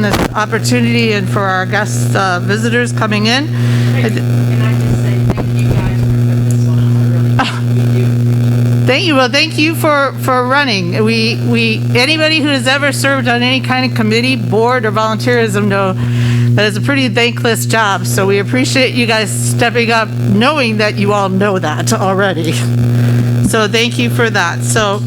this opportunity and for our guest visitors coming in. And I just say thank you guys for putting this one on. I really do. Thank you. Well, thank you for running. We anybody who has ever served on any kind of committee, board, or volunteerism know that it's a pretty thankless job. So we appreciate you guys stepping up, knowing that you all know that already. So thank you for that. So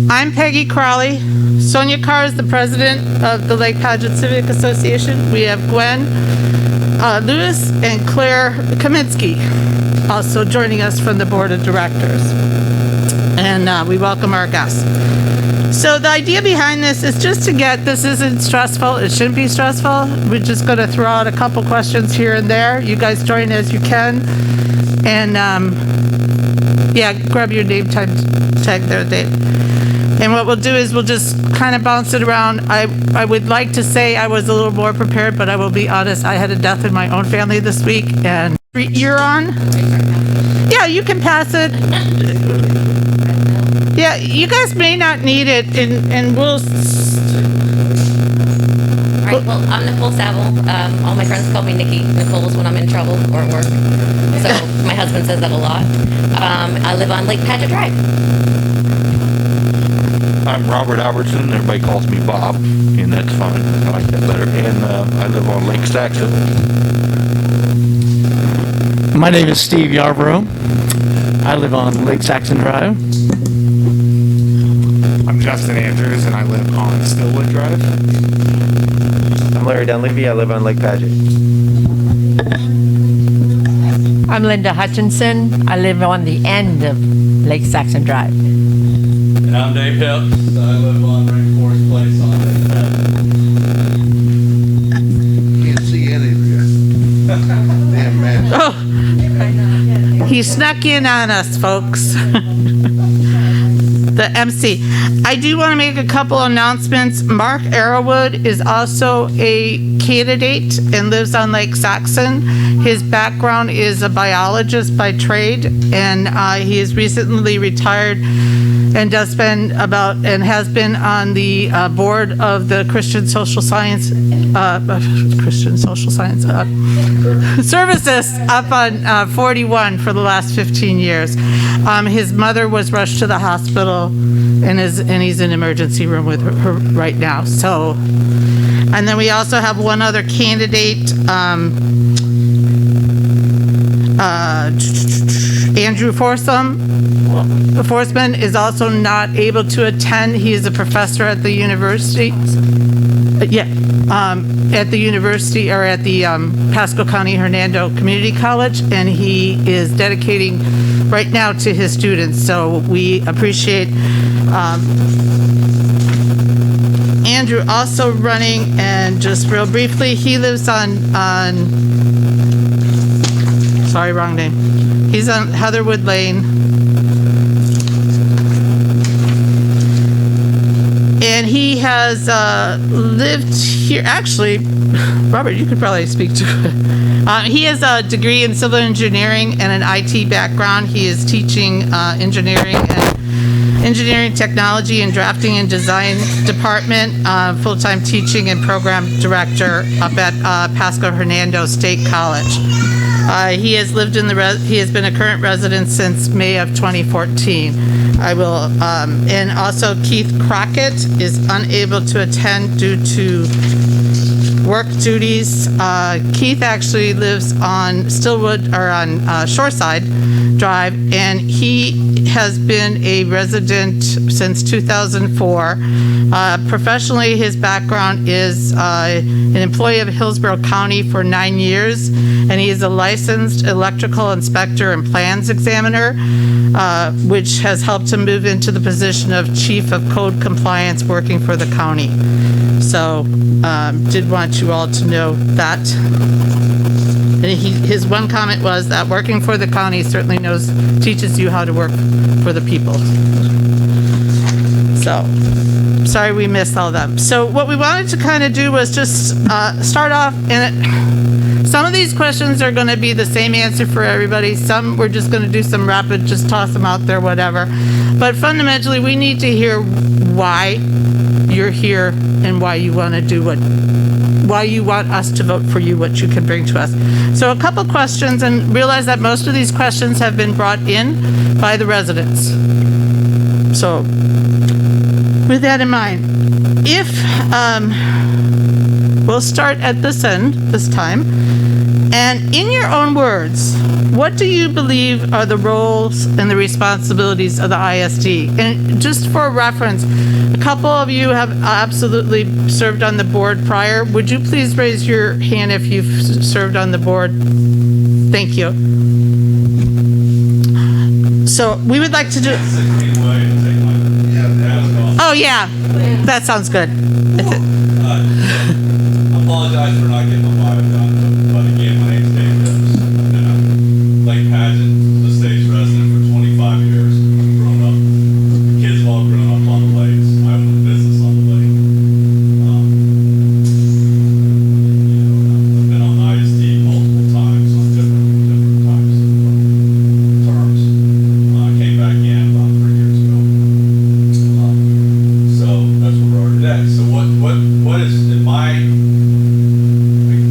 I'm Peggy Crowley. Sonia Carr is the president of the Lake Padgett Civic Association. We have Gwen Lewis and Claire Kaminsky also joining us from the board of directors. And we welcome our guests. So the idea behind this is just to get, this isn't stressful, it shouldn't be stressful. We're just going to throw out a couple questions here and there. You guys join as you can. And yeah, grab your name tag there, Dave. And what we'll do is we'll just kind of bounce it around. I would like to say I was a little more prepared, but I will be honest, I had a death in my own family this week. And you're on? Yeah, you can pass it. Yeah, you guys may not need it, and we'll... All right, well, I'm Nicole Saville. All my friends call me Nikki. Nicole is when I'm in trouble or at work. So my husband says that a lot. I live on Lake Padgett Drive. I'm Robert Albertson. Everybody calls me Bob, and that's fine. I like that better. And I live on Lake Saxon. My name is Steve Yarborough. I live on Lake Saxon Drive. I'm Justin Andrews, and I live on Stillwood Drive. I'm Larry Dunleavy. I live on Lake Padgett. I'm Linda Hutchinson. I live on the end of Lake Saxon Drive. And I'm Dave Hips. I live on Rainforest Place on Lake Padgett. Can't see any of you. Damn man. Oh, he snuck in on us, folks. The MC. I do want to make a couple announcements. Mark Arrowwood is also a candidate and lives on Lake Saxon. His background is a biologist by trade, and he is recently retired and has been on the board of the Christian Social Science Services up on 41 for the last 15 years. His mother was rushed to the hospital and he's in emergency room with her right now. So, and then we also have one other candidate, Andrew Forsman is also not able to attend. He is a professor at the university. At the university, or at the Pasco County Hernando Community College, and he is dedicating right now to his students. So we appreciate Andrew also running. And just real briefly, he lives on sorry, wrong name. He's on Heatherwood Lane. And he has lived here. Actually, Robert, you could probably speak to it. He has a degree in civil engineering and an IT background. He is teaching engineering technology and drafting and design department, full-time teaching and program director up at Pasco Hernando State College. He has been a current resident since May of 2014. And also Keith Crockett is unable to attend due to work duties. Keith actually lives on Shoreside Drive, and he has been a resident since 2004. Professionally, his background is an employee of Hillsborough County for 9 years, and he is a licensed electrical inspector and plans examiner, which has helped him move into the position of chief of code compliance working for the county. So did want you all to know that. And his one comment was that working for the county certainly teaches you how to work for the people. So sorry we missed all of them. So what we wanted to kind of do was just start off, and some of these questions are going to be the same answer for everybody. Some we're just going to do some rapid, just toss them out there, whatever. But fundamentally, we need to hear why you're here and why you want to do what why you want us to vote for you, what you can bring to us. So a couple questions, and realize that most of these questions have been brought in by the residents. So with that in mind, if, we'll start at this end this time, and in your own words, what do you believe are the roles and the responsibilities of the ISD? And just for reference, a couple of you have absolutely served on the board prior. Would you please raise your hand if you've served on the board? Thank you. So we would like to do. Oh yeah, that sounds good. I apologize for not getting my bio done, but again, my name's Dave Phipps. I've been a Lake Padgett Estates resident for 25 years. Grown up, kids have all grown up on the lakes. I own a business on the lake. I've been on ISD multiple times on different types of terms. I came back in about 3 years ago. So that's where we are today. So what is in my,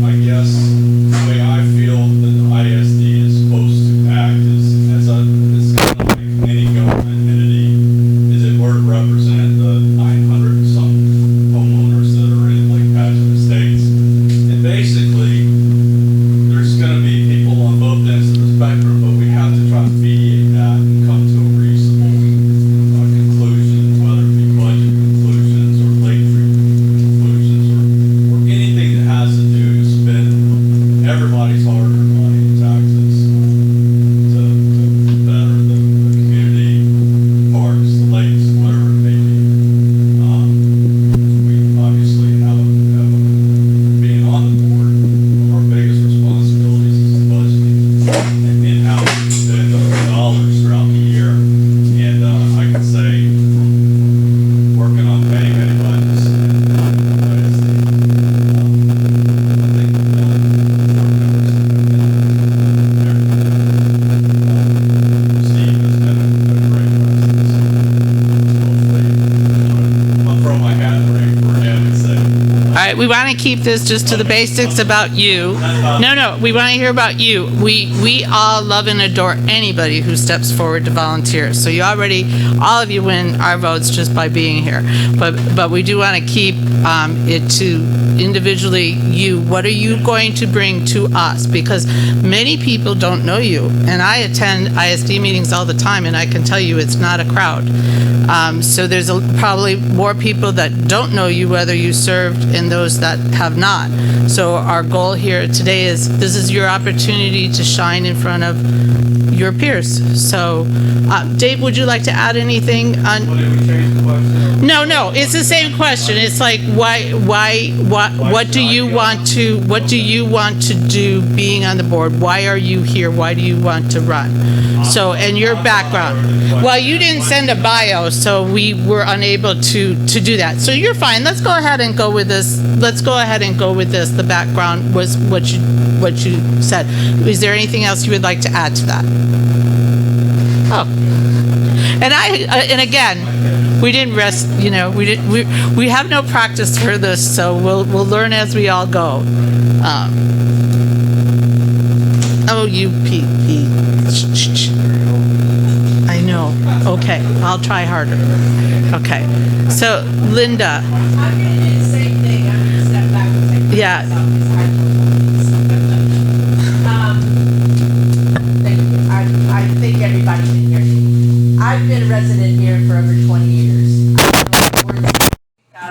I guess, the way I feel that the ISD is supposed to act is as kind of like any government entity, is it were to represent the 900 some homeowners that are in Lake Padgett Estates. And basically, there's going to be people on both ends of the spectrum, but we have to try to mediate that and come to a reasonable conclusion, whether it be budget conclusions or lake treatment conclusions or anything that has to do to spend everybody's hard-earned money in taxes to better the community, parks, the lakes, whatever it may be. We obviously have being on the board, one of our biggest responsibilities is budgeting and how we spend those dollars throughout the year. And I can say, from working on many budgets and ISD, I think the board members have been there. Steve has been a great president. So hopefully, I'll throw my hat in the ring for him and say, All right, we want to keep this just to the basics about you. No, we want to hear about you. We all love and adore anybody who steps forward to volunteer. So you already, all of you win our votes just by being here. But we do want to keep it to individually you. What are you going to bring to us? Because many people don't know you. And I attend ISD meetings all the time, and I can tell you it's not a crowd. So there's probably more people that don't know you, whether you served, and those that have not. So our goal here today is, this is your opportunity to shine in front of your peers. So, Dave, would you like to add anything on? well, did we change the question? No, it's the same question. It's like, what do you want to do being on the board? Why are you here? Why do you want to run? So, and your background. Well, you didn't send a bio, so we were unable to do that. So you're fine. Let's go ahead and go with this. The background was what you said. Is there anything else you would like to add to that? Oh. And again, we didn't rest, we have no practice for this, so we'll learn as we all go. You Pete. I know. Okay, I'll try harder. Okay. So, Linda. I'm gonna do the same thing, I'm gonna step back and take my Yeah. eyes off this thank you, I think everybody can hear me. I've been a resident here for over 20 years. I've been on the board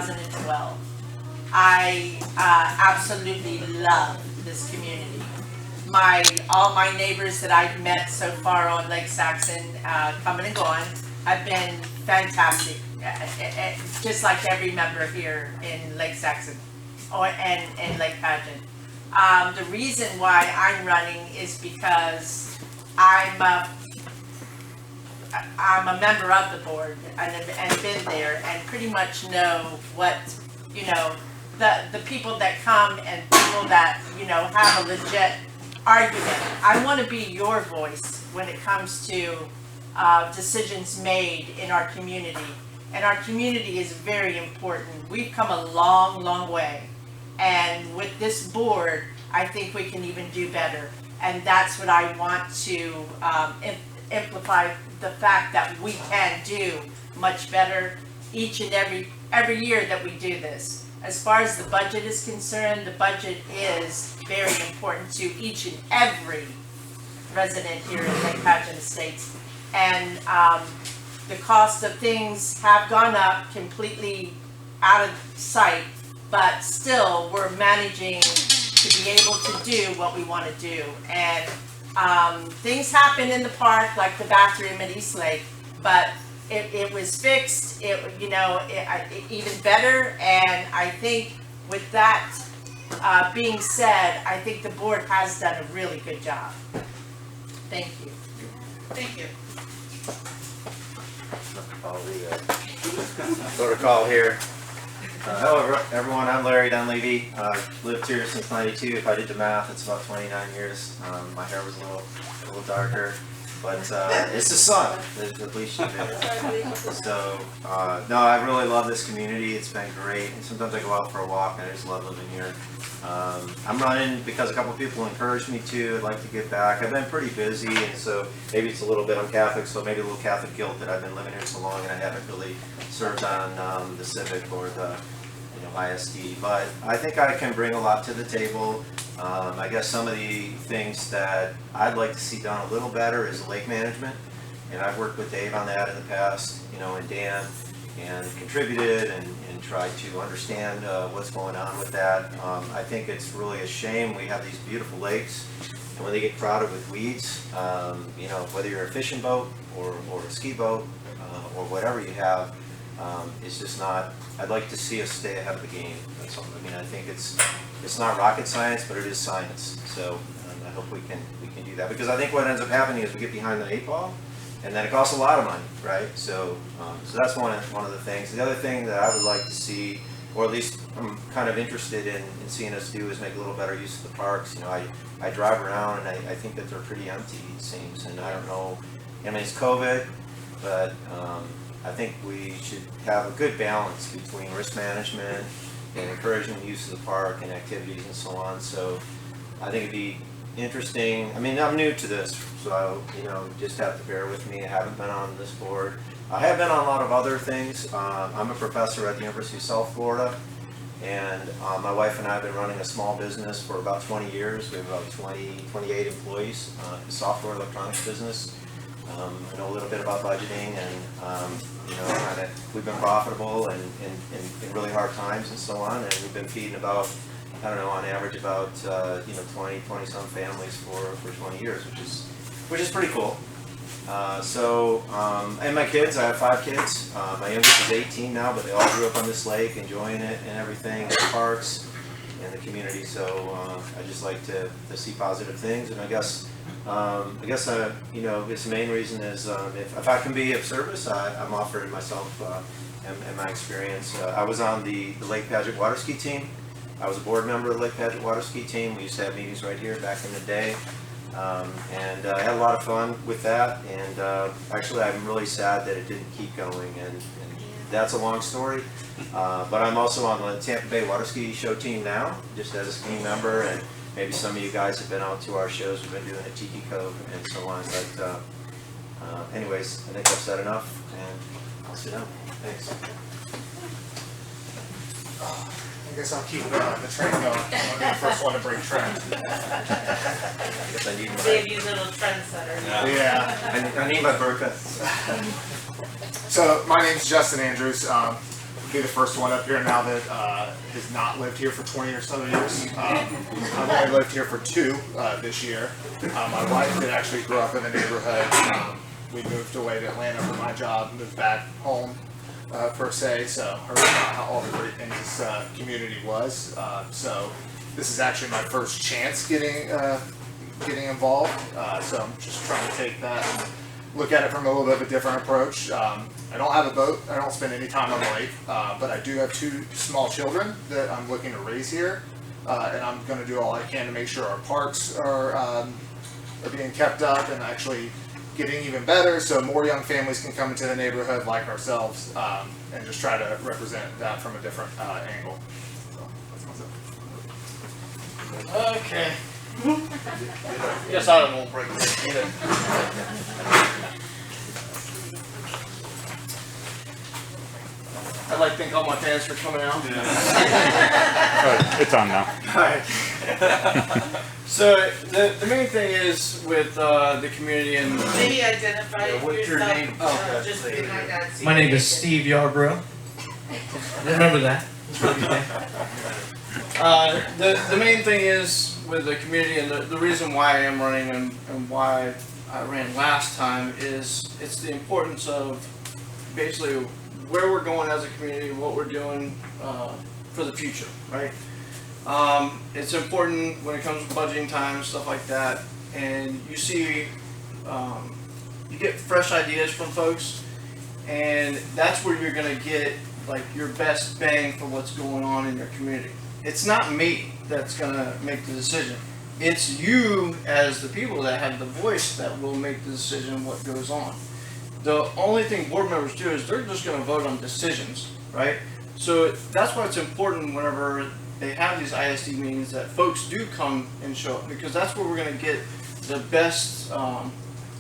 since 2012. I absolutely love this community. All my neighbors that I've met so far on Lake Saxon, coming and going, have been fantastic. Just like every member here in Lake Saxon and Lake Padgett. The reason why I'm running is because I'm a member of the board and been there and pretty much know what, the people that come and people that, have a legit argument. I want to be your voice when it comes to decisions made in our community. And our community is very important. We've come a long, long way. And with this board, I think we can even do better. And that's what I want to amplify, the fact that we can do much better each and every year that we do this. As far as the budget is concerned, the budget is very important to each and every resident here in Lake Padgett Estates. And the cost of things have gone up completely out of sight, but still we're managing to be able to do what we want to do. And things happen in the park, like the bathroom at East Lake, but it was fixed, even better. And I think with that being said, I think the board has done a really good job. Thank you. Thank you. Protocol here. Hello everyone, I'm Larry Dunleavy. Lived here since '92. If I did the math, it's about 29 years. My hair was a little darker, but it's the sun. The bleach is there. So no, I really love this community. It's been great. And sometimes I go out for a walk and I just love living here. I'm running because a couple of people encouraged me to. I'd like to give back. I've been pretty busy, and so maybe it's a little bit, I'm Catholic, so maybe a little Catholic guilt that I've been living here so long and I haven't really served on the Civic or the ISD. But I think I can bring a lot to the table. I guess some of the things that I'd like to see done a little better is lake management, and I've worked with Dave on that in the past, and Dan, and contributed and tried to understand what's going on with that. I think it's really a shame we have these beautiful lakes, and when they get crowded with weeds, whether you're a fishing boat or a ski boat or whatever you have, it's just not. I'd like to see us stay ahead of the game. That's all. I think it's not rocket science, but it is science. So I hope we can do that, because I think what ends up happening is we get behind the 8 ball. And then it costs a lot of money, right? So that's one of the things. The other thing that I would like to see, or at least I'm kind of interested in seeing us do, is make a little better use of the parks. I drive around and I think that they're pretty empty, it seems. And I don't know, it's COVID, but I think we should have a good balance between risk management and encouraging the use of the park and activities and so on. So I think it'd be interesting. I'm new to this, so just have to bear with me. I haven't been on this board. I have been on a lot of other things. I'm a professor at the University of South Florida, and my wife and I have been running a small business for about 20 years. We have about 28 employees, software electronics business. I know a little bit about budgeting, and we've been profitable and in really hard times and so on, and we've been feeding about, I don't know, on average about 20 some families for 20 years, which is pretty cool. And my kids, I have 5 kids. My youngest is 18 now, but they all grew up on this lake, enjoying it and everything, the parks and the community. So I just like to see positive things, and I guess the main reason is if I can be of service, I'm offering myself and my experience. I was on the Lake Padgett water ski team. I was a board member of the Lake Padgett water ski team. We used to have meetings right here back in the day, and I had a lot of fun with that. And actually, I'm really sad that it didn't keep going, and that's a long story. But I'm also on the Tampa Bay water ski show team now, just as a team member, and maybe some of you guys have been out to our shows. We've been doing a Tiki Cove and so on. But anyways, I think I've said enough, and I'll sit down. Thanks. I guess I'll keep the train going. I'll be the first one to break trend. I guess I need my... Save you little trendsetter. Yeah. I need my burqa. So my name's Justin Andrews. I'll be the first one up here now that has not lived here for 20 or so years. I've only lived here for 2 this year. My wife did actually grow up in the neighborhood. We moved away to Atlanta for my job, moved back home. Per se, so heard about how all the great things this community was. So this is actually my first chance getting involved. So I'm just trying to take that and look at it from a little bit of a different approach. I don't have a boat. I don't spend any time on the lake, but I do have 2 small children that I'm looking to raise here, and I'm going to do all I can to make sure our parks are being kept up and actually getting even better, so more young families can come into the neighborhood like ourselves, and just try to represent that from a different angle. So that's myself. Okay. Guess I won't break this either. I'd like to thank all my fans for coming out. It's on now. Alright. So the main thing is with the community and Maybe identify what's your yourself. name? Oh, okay. Just we might not see My name your is Steve Yarbrough. Remember that. The main thing is with the community and the reason why I am running and why I ran last time is it's the importance of basically where we're going as a community, what we're doing for the future, right? It's important when it comes to budgeting time, stuff like that, and you see, you get fresh ideas from folks, and that's where you're gonna get like your best bang for what's going on in your community. It's not me that's gonna make the decision. It's you as the people that have the voice that will make the decision what goes on. The only thing board members do is they're just gonna vote on decisions, right? So that's why it's important whenever they have these ISD meetings that folks do come and show up, because that's where we're gonna get the best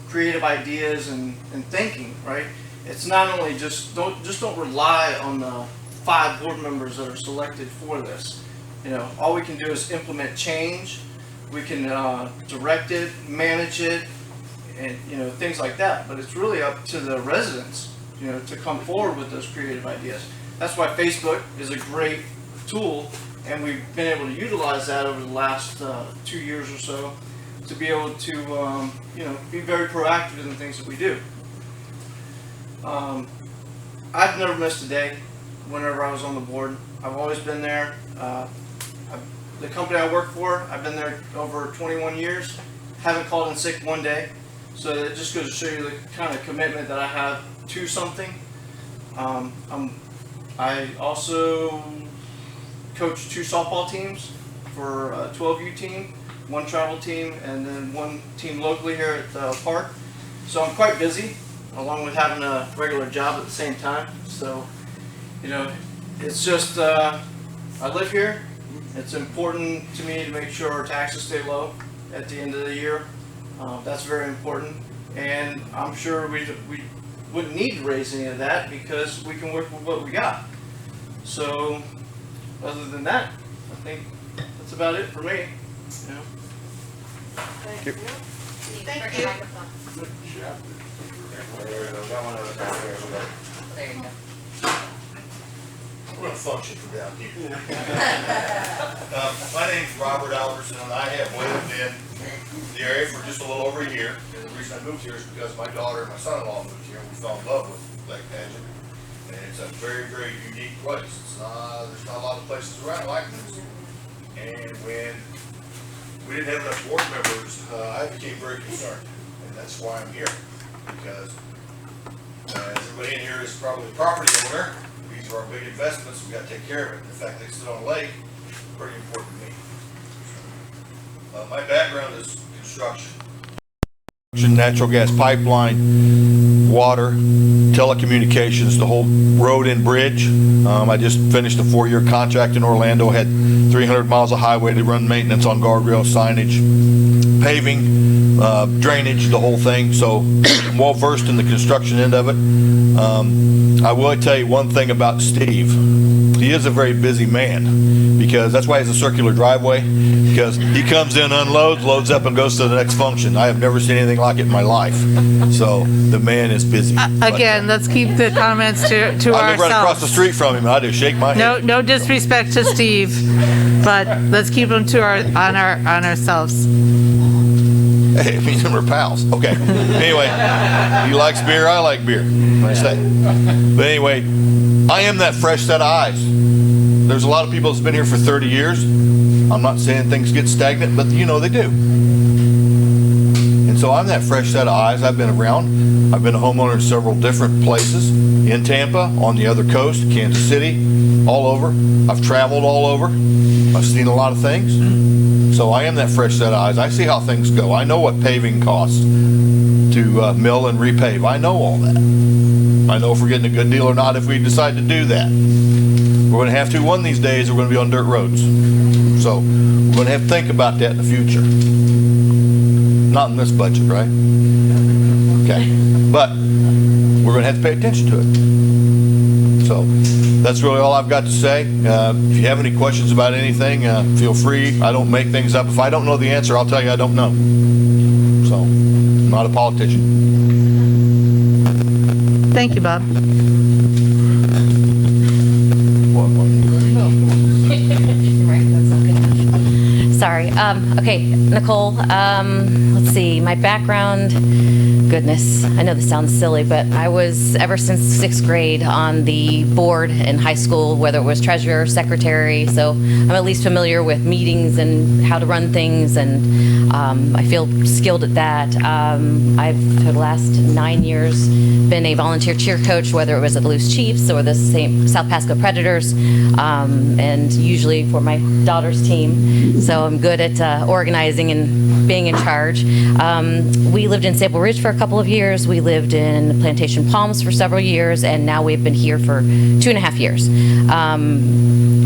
creative ideas and thinking, right? It's not only don't rely on the 5 board members that are selected for this. You know, all we can do is implement change. We can direct it, manage it, and things like that. But it's really up to the residents, to come forward with those creative ideas. That's why Facebook is a great tool, and we've been able to utilize that over the last 2 years or so to be able to be very proactive in the things that we do. I've never missed a day whenever I was on the board. I've always been there. The company I work for, I've been there over 21 years. Haven't called in sick one day. So that just goes to show you the kind of commitment that I have to something. I also coach 2 softball teams for a 12U team, 1 travel team, and then 1 team locally here at the park. So I'm quite busy, along with having a regular job at the same time. So, it's just, I live here. It's important to me to make sure our taxes stay low at the end of the year. That's very important. And I'm sure we wouldn't need to raise any of that because we can work with what we got. So, other than that, I think that's about it for me. Thank you. Thank you. There you go. I'm gonna function from down here. My name's Robert Albertson, and I have lived in the area for just a little over a year. And the reason I moved here is because my daughter and my son-in-law moved here, and we fell in love with Lake Padgett. And it's a very, very unique place. There's not a lot of places around like this. And when we didn't have enough board members, I became very concerned, and that's why I'm here. Because everybody in here is probably a property owner. These are our big investments. We got to take care of it. The fact they sit on a lake is pretty important to me. My background is construction. Natural gas pipeline, water, telecommunications, the whole road and bridge. I just finished a 4-year contract in Orlando. Had 300 miles of highway to run maintenance on guardrail, signage, paving, drainage, the whole thing. So I'm well versed in the construction end of it. I will tell you one thing about Steve. He is a very busy man, because that's why he has a circular driveway, because he comes in, unloads, loads up, and goes to the next function. I have never seen anything like it in my life. So the man is busy. Again, let's keep the comments to I live right across the ourselves. street from him. I do shake my head. No disrespect to Steve, but let's keep them to on ourselves. Hey, me and we're pals. Okay. Anyway, he likes beer. I like beer. I say. But anyway, I am that fresh set of eyes. There's a lot of people that's been here for 30 years. I'm not saying things get stagnant, but they do. And So I'm that fresh set of eyes. I've been around. I've been a homeowner in several different places, in Tampa, on the other coast, Kansas City, all over. I've traveled all over. I've seen a lot of things. So I am that fresh set of eyes. I see how things go. I know what paving costs to mill and repave. I know all that. I know if we're getting a good deal or not if we decide to do that. We're going to have to one of these days. We're going to be on dirt roads. So we're going to have to think about that in the future. Not in this budget, right? Okay. But we're going to have to pay attention to it. So that's really all I've got to say. If you have any questions about anything, feel free. I don't make things up. If I don't know the answer, I'll tell you I don't know. So I'm not a politician. Thank you, Bob. Sorry. Okay, Nicole, let's see, my background, goodness, I know this sounds silly, but I was, ever since 6th grade, on the board in high school, whether it was treasurer, secretary, so I'm at least familiar with meetings and how to run things, and I feel skilled at that. I've, for the last 9 years, been a volunteer cheer coach, whether it was at the Loose Chiefs or the South Pasco Predators, and usually for my daughter's team. So I'm good at organizing and being in charge. We lived in Sable Ridge for a couple of years. We lived in Plantation Palms for several years, and now we've been here for 2.5 years.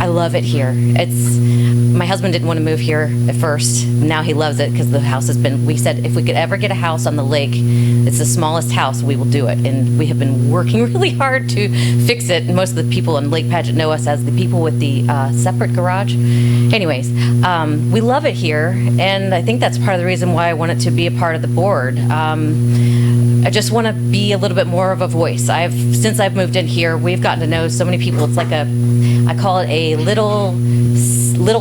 I love it here. My husband didn't want to move here at first. Now he loves it because the house has been, we said if we could ever get a house on the lake, it's the smallest house, we will do it. And we have been working really hard to fix it. And most of the people on Lake Padgett know us as the people with the separate garage. Anyways, we love it here. And I think that's part of the reason why I wanted to be a part of the board. I just want to be a little bit more of a voice. Since I've moved in here, we've gotten to know so many people. It's like I call it a little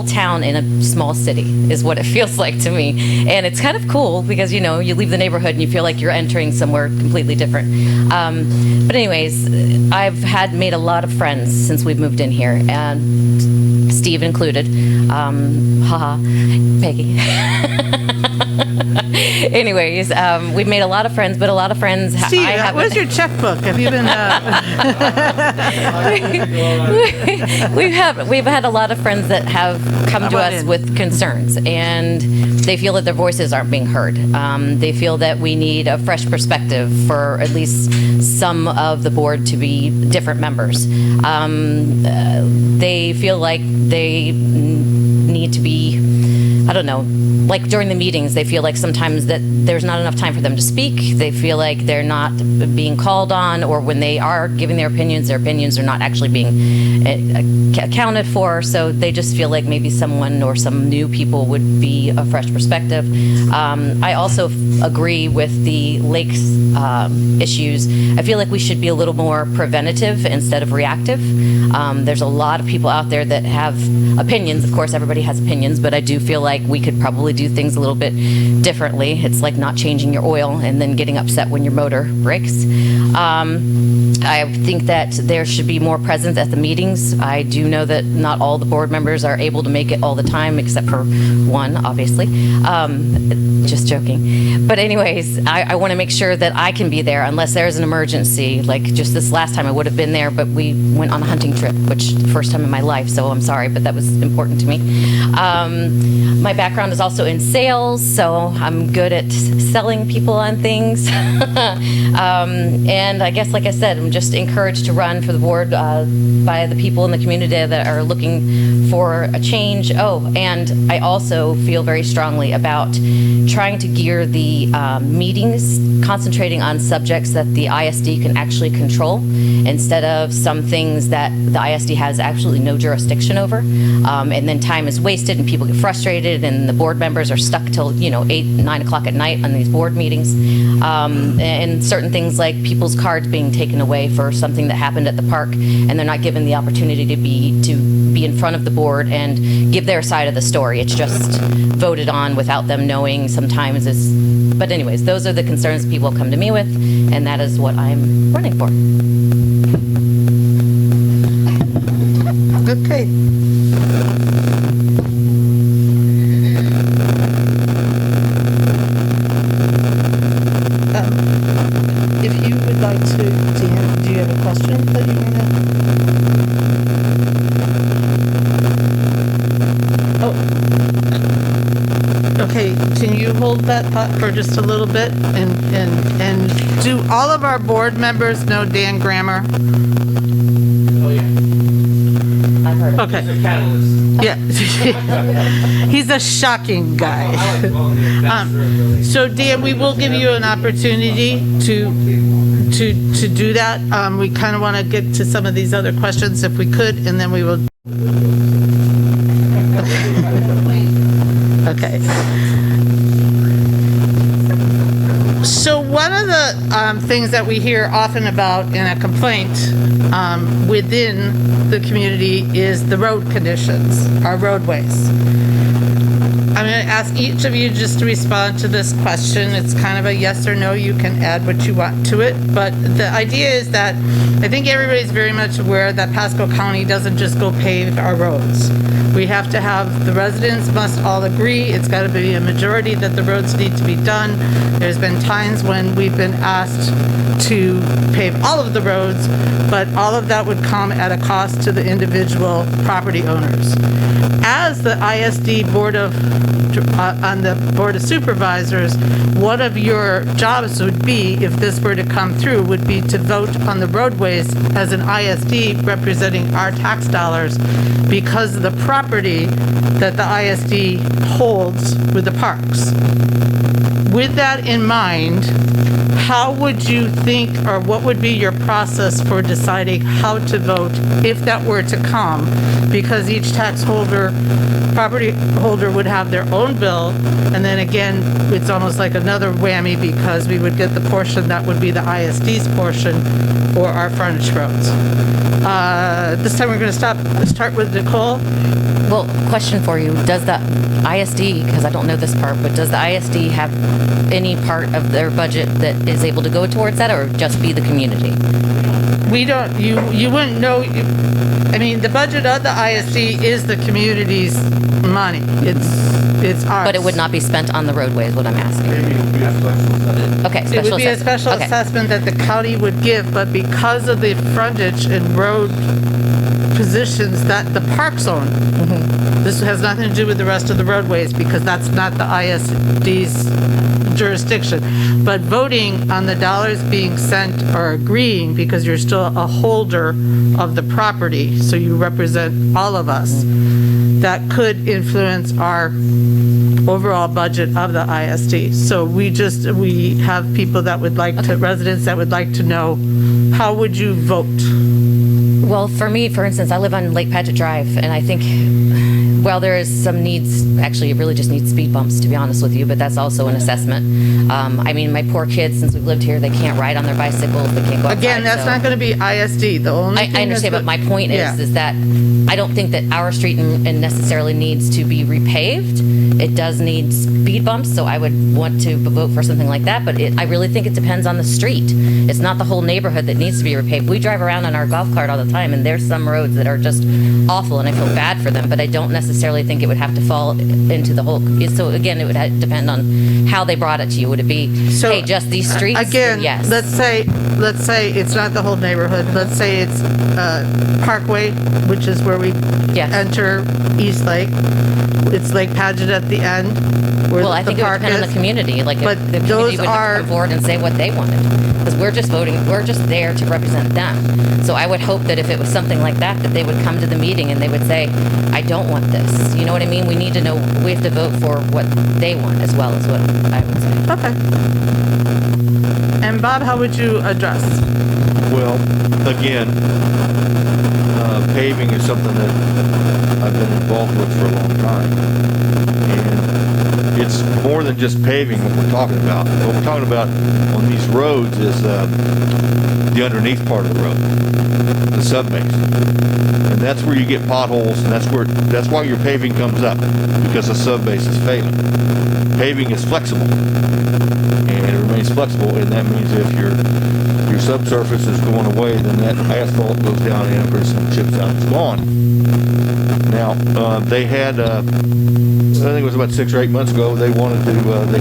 town in a small city is what it feels like to me. And it's kind of cool because, you know, you leave the neighborhood and you feel like you're entering somewhere completely different. But anyways, I've made a lot of friends since we've moved in here, and Steve included. Haha, Peggy. Anyways, we've made a lot of friends, but a lot of friends Steve, where's your checkbook? Have you been? We've had a lot of friends that have come to us with concerns, and they feel that their voices aren't being heard. They feel that we need a fresh perspective for at least some of the board to be different members. They feel like they need to be, I don't know, like during the meetings, they feel like sometimes that there's not enough time for them to speak. They feel like they're not being called on, or when they are giving their opinions are not actually being accounted for. So they just feel like maybe someone or some new people would be a fresh perspective. I also agree with the lakes issues. I feel like we should be a little more preventative instead of reactive. There's a lot of people out there that have opinions. Of course, everybody has opinions, but I do feel like we could probably do things a little bit differently. It's like not changing your oil and then getting upset when your motor breaks. I think that there should be more presence at the meetings. I do know that not all the board members are able to make it all the time, except for one, obviously. Just joking. But anyways, I want to make sure that I can be there unless there's an emergency. Like just this last time I would have been there, but we went on a hunting trip, which the first time in my life, so I'm sorry, but that was important to me. My background is also in sales, so I'm good at selling people on things. And I guess, like I said, I'm just encouraged to run for the board by the people in the community that are looking for a change. Oh, and I also feel very strongly about trying to gear the meetings, concentrating on subjects that the ISD can actually control instead of some things that the ISD has absolutely no jurisdiction over. And then time is wasted and people get frustrated and the board members are stuck till, 8, 9 o'clock at night on these board meetings. And certain things like people's cards being taken away for something that happened at the park, and they're not given the opportunity to be in front of the board and give their side of the story. It's just voted on without them knowing sometimes. But anyways, those are the concerns people come to me with, and that is what I'm running for. Okay. Okay, can you hold that thought for just a little bit? And do all of our board members know Dan Grammer? Oh, yeah. I've heard of Okay, The catalyst. yeah. He's a shocking guy. So Dan, we will give you an opportunity to do that. We kind of want to get to some of these other questions if we could, and then we will. Okay. So one of the things that we hear often about in a complaint within the community is the road conditions, our roadways. I'm going to ask each of you just to respond to this question. It's kind of a yes or no. You can add what you want to it. But the idea is that I think everybody's very much aware that Pasco County doesn't just go pave our roads. We have to have, the residents must all agree, it's got to be a majority that the roads need to be done. There's been times when we've been asked to pave all of the roads, but all of that would come at a cost to the individual property owners. As the ISD on the Board of Supervisors, one of your jobs would be, if this were to come through, would be to vote on the roadways as an ISD representing our tax dollars because of the property that the ISD holds with the parks. With that in mind, how would you think, or what would be your process for deciding how to vote if that were to come? Because each property holder would have their own bill, and then again, it's almost like another whammy because we would get the portion that would be the ISD's portion for our frontage roads. This time we're going to start with Nicole. Well, question for you. Does the ISD, because I don't know this part, but does the ISD have any part of their budget that is able to go towards that, or just be the community? We don't, you wouldn't know, I mean, the budget of the ISD is the community's money. It's ours. But it would not be spent on the roadway is what I'm asking. Okay, It special would be a assessment. special Okay. assessment that the county would give, but because of the frontage and road positions that the parks own, this has nothing to do with the rest of the roadways because that's not the ISD's jurisdiction. But voting on the dollars being sent or agreeing, because you're still a holder of the property, so you represent all of us, that could influence our overall budget of the ISD. So we have people that would like to, residents that would like to know, how would you vote? Well, for me, for instance, I live on Lake Padgett Drive, and I think, well, there is some needs, actually, it really just needs speed bumps, to be honest with you, but that's also an assessment. I mean, my poor kids, since we've lived here, they can't ride on their bicycles, they can't go outside. Again, that's so- not going to be ISD. The only thing I understand, is but my point yeah. is that I don't think that our street and necessarily needs to be repaved. It does need speed bumps, so I would want to vote for something like that, but I really think it depends on the street. It's not the whole neighborhood that needs to be repaved. We drive around on our golf cart all the time, and there's some roads that are just awful, and I feel bad for them, but I don't necessarily think it would have to fall into the whole, so again, it would depend on how they brought it to you. Would it be, hey, just these streets? Again, Yes. let's say it's not the whole neighborhood. Let's say it's Parkway, which is where we Yes. enter East Lake. It's Lake Padgett at the end, where Well, I the think it would park depend on is. the community, like if But the those community would are- come forward and say what they wanted. Because we're just voting, we're just there to represent them. So I would hope that if it was something like that, that they would come to the meeting and they would say, I don't want this. You know what I mean? We need to know, we have to vote for what they want as well, is what I would say. Okay. And Bob, how would you address? Well, again, paving is something that I've been involved with for a long time. And it's more than just paving what we're talking about. What we're talking about on these roads is the underneath part of the road, the subbase. And that's where you get potholes, and that's why your paving comes up, because the subbase is failing. Paving is flexible, and it remains flexible, and that means if your subsurface is going away, then that asphalt goes down and pretty soon chips out, it's gone. Now, they had, I think it was about 6 or 8 months ago, they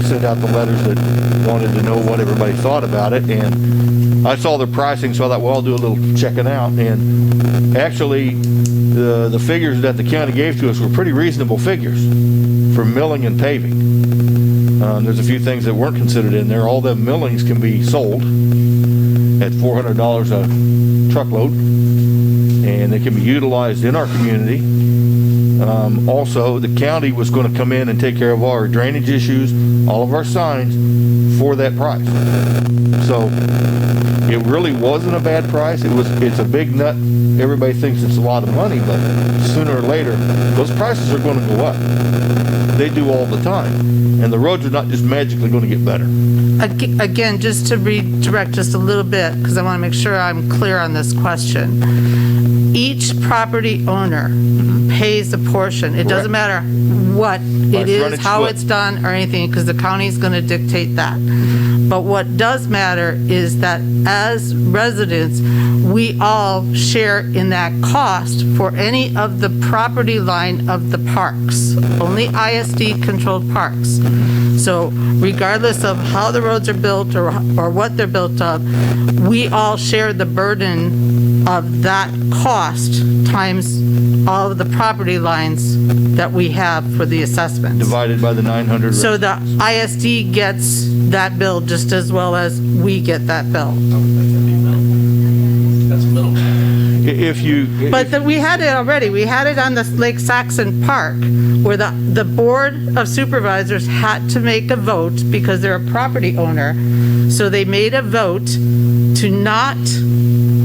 sent out the letters that wanted to know what everybody thought about it, and I saw their pricing, so I thought, well, I'll do a little checking out, and actually, the figures that the county gave to us were pretty reasonable figures for milling and paving. There's a few things that weren't considered in there. All the millings can be sold at $400 a truckload, and they can be utilized in our community. Also, the county was going to come in and take care of all our drainage issues, all of our signs for that price. So it really wasn't a bad price. It's a big nut. Everybody thinks it's a lot of money, but sooner or later, those prices are going to go up. They do all the time. And the roads are not just magically going to get better. Again, just to redirect just a little bit, because I want to make sure I'm clear on this question. Each property owner pays a portion. It doesn't matter what it is, frontage how foot. it's done, or anything, because the county's going to dictate that. But what does matter is that as residents, we all share in that cost for any of the property line of the parks, only ISD-controlled parks. So regardless of how the roads are built or what they're built of, we all share the burden of that cost times all of the property lines that we have for the assessments. Divided by the 900. So the ISD gets that bill just as well as we get that bill. But we had it already. We had it on the Lake Saxon Park, where the Board of Supervisors had to make a vote because they're a property owner. So they made a vote to not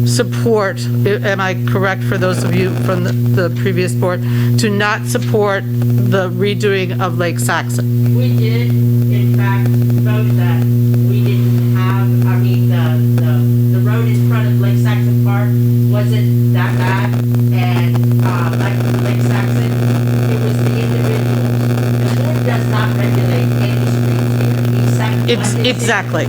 support, am I correct for those of you from the previous board, to not support the redoing of Lake Saxon? We did, in fact, vote that we didn't have, I mean, the road in front of Lake Saxon Park wasn't that bad, and, like Lake Saxon, it was the individuals. The board does not regulate any streets here. Exactly.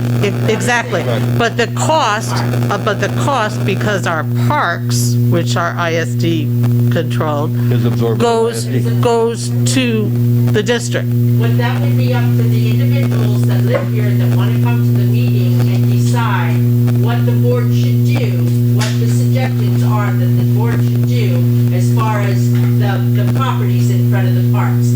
But the cost, because our parks, which are ISD controlled, Is absorbed by ISD. goes to the district. But that would be up to the individuals that live here that want to come to the meeting and decide what the board should do, what the suggestions are that the board should do as far as the properties in front of the parks.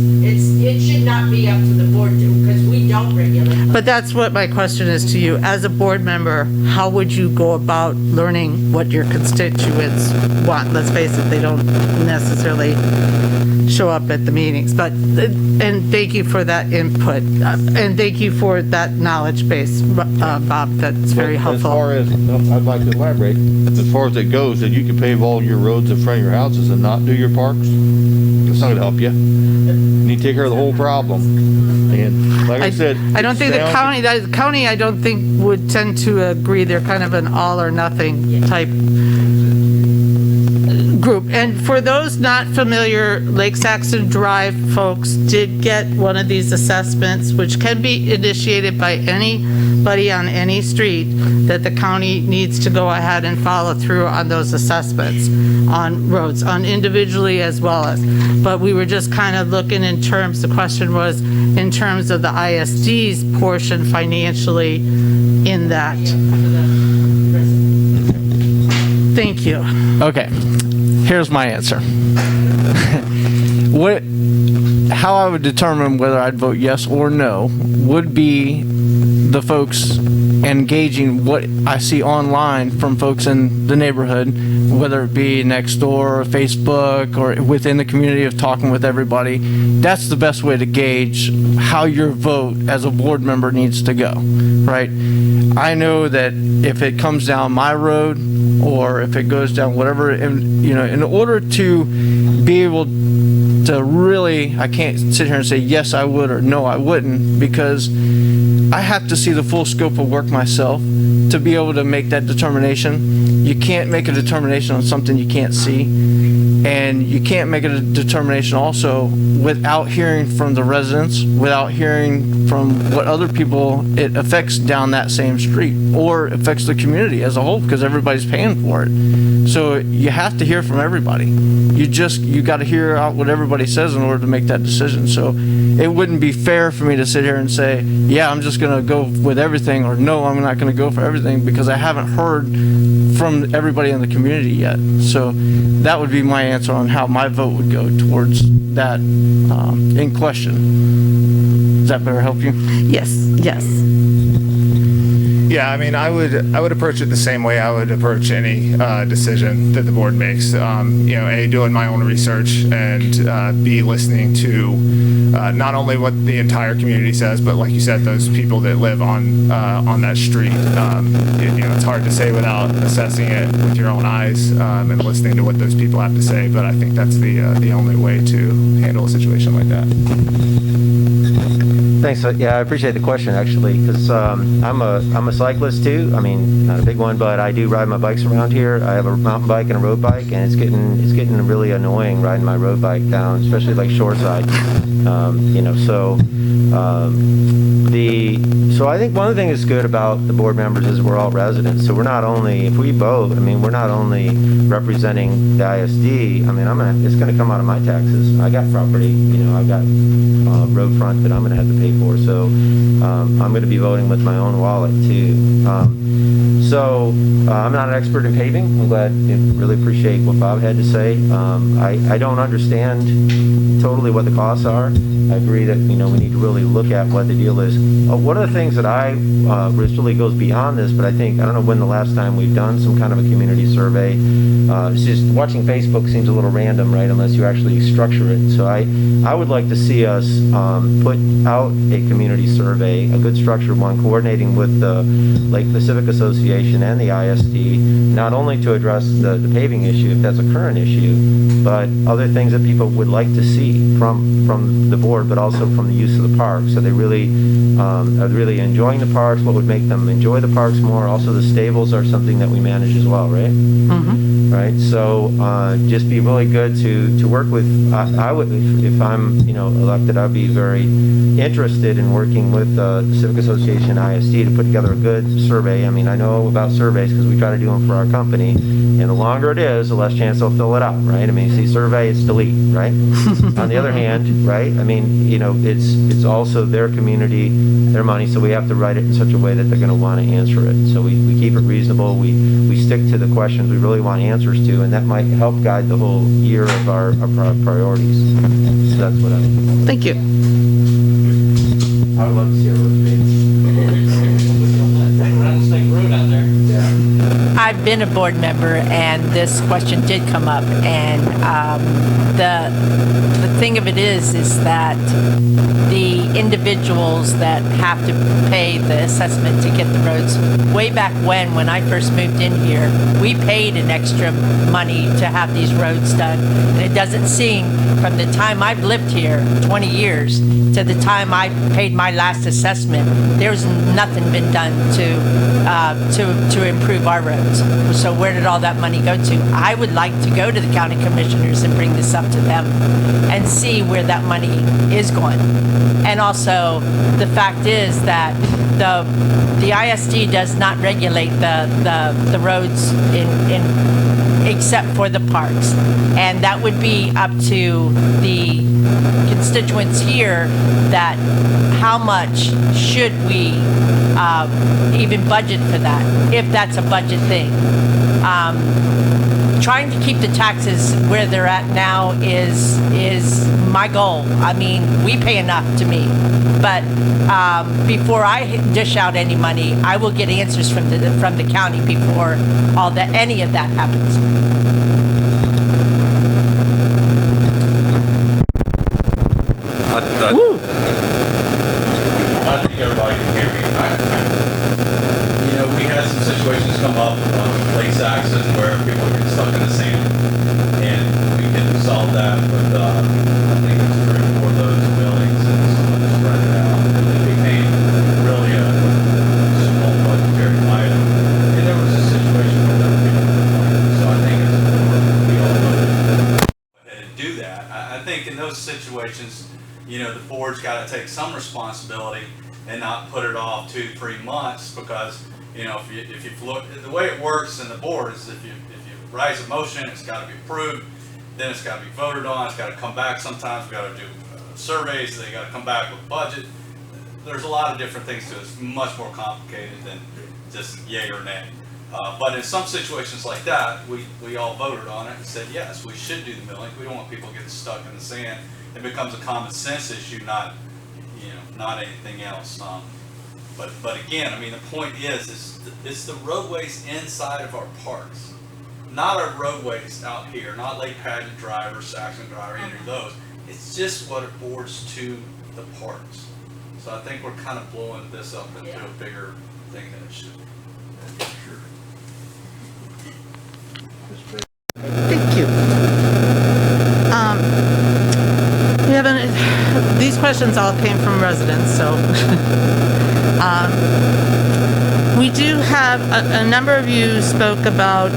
It should not be up to the board to, because we don't regulate. But that's what my question is to you. As a board member, how would you go about learning what your constituents want? Let's face it, they don't necessarily show up at the meetings, but, and thank you for that input, and thank you for that knowledge base, Bob, that's very As helpful. far as, I'd like to elaborate, as far as it goes, that you can pave all your roads in front of your houses and not do your parks, it's not gonna help you. You need to take care of the whole problem. And like I said. I don't think the county, I don't think would tend to agree. They're kind of an all or nothing type group. And for those not familiar, Lake Saxon Drive folks did get one of these assessments, which can be initiated by anybody on any street, that the county needs to go ahead and follow through on those assessments on roads, on individually as well as. But we were just kind of looking in terms, the question was in terms of the ISD's portion financially in that. Thank you. Okay, here's my answer. How I would determine whether I'd vote yes or no would be the folks engaging what I see online from folks in the neighborhood, whether it be next door, or Facebook, or within the community of talking with everybody. That's the best way to gauge how your vote as a board member needs to go, right? I know that if it comes down my road, or if it goes down whatever, and in order to be able to really, I can't sit here and say yes I would or no I wouldn't, because I have to see the full scope of work myself to be able to make that determination. You can't make a determination on something you can't see, and you can't make a determination also without hearing from the residents, without hearing from what other people it affects down that same street, or affects the community as a whole, because everybody's paying for it. So you have to hear from everybody. You got to hear out what everybody says in order to make that decision. So it wouldn't be fair for me to sit here and say, yeah, I'm just going to go with everything, or no, I'm not going to go for everything, because I haven't heard from everybody in the community yet. So that would be my answer answer on how my vote would go towards that in question. Does that better help you? Yes, yes. Yeah, I mean, I would approach it the same way I would approach any decision that the board makes. A, doing my own research, and B, listening to not only what the entire community says, but like you said, those people that live on that street. It's hard to say without assessing it with your own eyes and listening to what those people have to say. But I think that's the only way to handle a situation like that. Thanks. Yeah, I appreciate the question actually, because I'm a cyclist too. I mean, not a big one, but I do ride my bikes around here. I have a mountain bike and a road bike, and it's getting really annoying riding my road bike down, especially like shoreside. So I think one of the things that's good about the board members is we're all residents. So we're not only, if we vote, I mean, we're not only representing the ISD. I mean, it's going to come out of my taxes. I got property, I've got road front that I'm going to have to pay for. So I'm going to be voting with my own wallet too. I'm not an expert in paving. I'm glad, really appreciate what Bob had to say. I don't understand totally what the costs are. I agree that, we need to really look at what the deal is. One of the things that this really goes beyond this, but I don't know when the last time we've done some kind of a community survey. It's just watching Facebook seems a little random, right? Unless you actually structure it. So I would like to see us put out a community survey, a good structured one, coordinating with the Civic Association and the ISD, not only to address the paving issue, if that's a current issue, but other things that people would like to see from the board, but also from the use of the park. So they really are really enjoying the parks, what would make them enjoy the parks more. Also, the stables are something that we manage as well, right? Mm-hmm. Right. So just be really good to work with. I would, if I'm elected, I'd be very interested in working with the Civic Association ISD to put together a good survey. I mean, I know about surveys because we try to do them for our company, and the longer it is, the less chance they'll fill it out, right? I mean, see, survey, it's delete, right? On the other hand, right? I mean, it's also their community, their money, so we have to write it in such a way that they're going to want to answer it. So we keep it reasonable. We stick to the questions we really want answers to, and that might help guide the whole year of our priorities. So that's what I would. Thank you. I would love to see a road paved. Rattlesnake Road out there. I've been a board member, and this question did come up, and the thing of it is that the individuals that have to pay the assessment to get the roads, way back when I first moved in here, we paid an extra money to have these roads done, and it doesn't seem from the time I've lived here, 20 years, to the time I paid my last assessment, there's nothing been done to improve our roads. So where did all that money go to? I would like to go to the county commissioners and bring this up to them and see where that money is going. And also, the fact is that the ISD does not regulate the roads except for the parks. And that would be up to the constituents here that how much should we even budget for that, if that's a budget thing. Trying to keep the taxes where they're at now is my goal. I mean, we pay enough to me, but before I dish out any money, I will get answers from the county before any of that happens. I think everybody can hear me. We had some situations come up on Lake Saxon where people get stuck in the sand, and we can solve that with, I think it's 3 or 4 of those buildings, and someone just spread it out, and it became really a small budgetary item. And there was a situation where there were people complaining, so I think it's important we all know to do that. I think in those situations, the board's got to take some responsibility and not put it off 2-3 months, because if you look, the way it works in the board is if you raise a motion, it's got to be approved, then it's got to be voted on, it's got to come back. Sometimes we got to do surveys, they got to come back with budget. There's a lot of different things to it. It's much more complicated than just yay or nay. But in some situations like that, we all voted on it and said, yes, we should do the milling. We don't want people getting stuck in the sand. It becomes a common sense issue, not anything else. But again, I mean, the point is it's the roadways inside of our parks, not our roadways out here, not Lake Padgett Drive or Saxon Drive or any of those. It's just what it boards to the parks. So I think we're kind of blowing this up into a bigger thing than it should be. Thank you. We haven't, these questions all came from residents, so. We do have, a number of you spoke about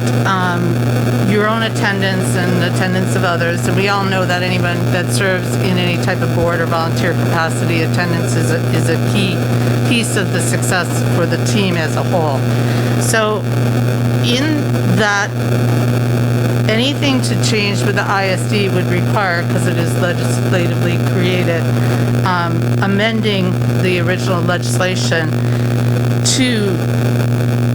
your own attendance and attendance of others, and we all know that anyone that serves in any type of board or volunteer capacity, attendance is a key piece of the success for the team as a whole. So in that, anything to change with the ISD would require, because it is legislatively created, amending the original legislation to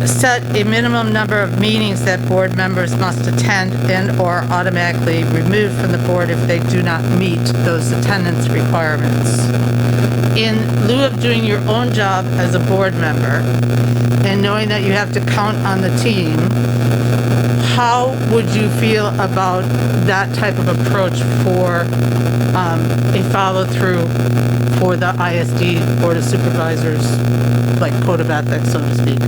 set a minimum number of meetings that board members must attend and/or automatically removed from the board if they do not meet those attendance requirements. In lieu of doing your own job as a board member and knowing that you have to count on the team, how would you feel about that type of approach for a follow-through for the ISD Board of Supervisors, like code of ethics, so to speak?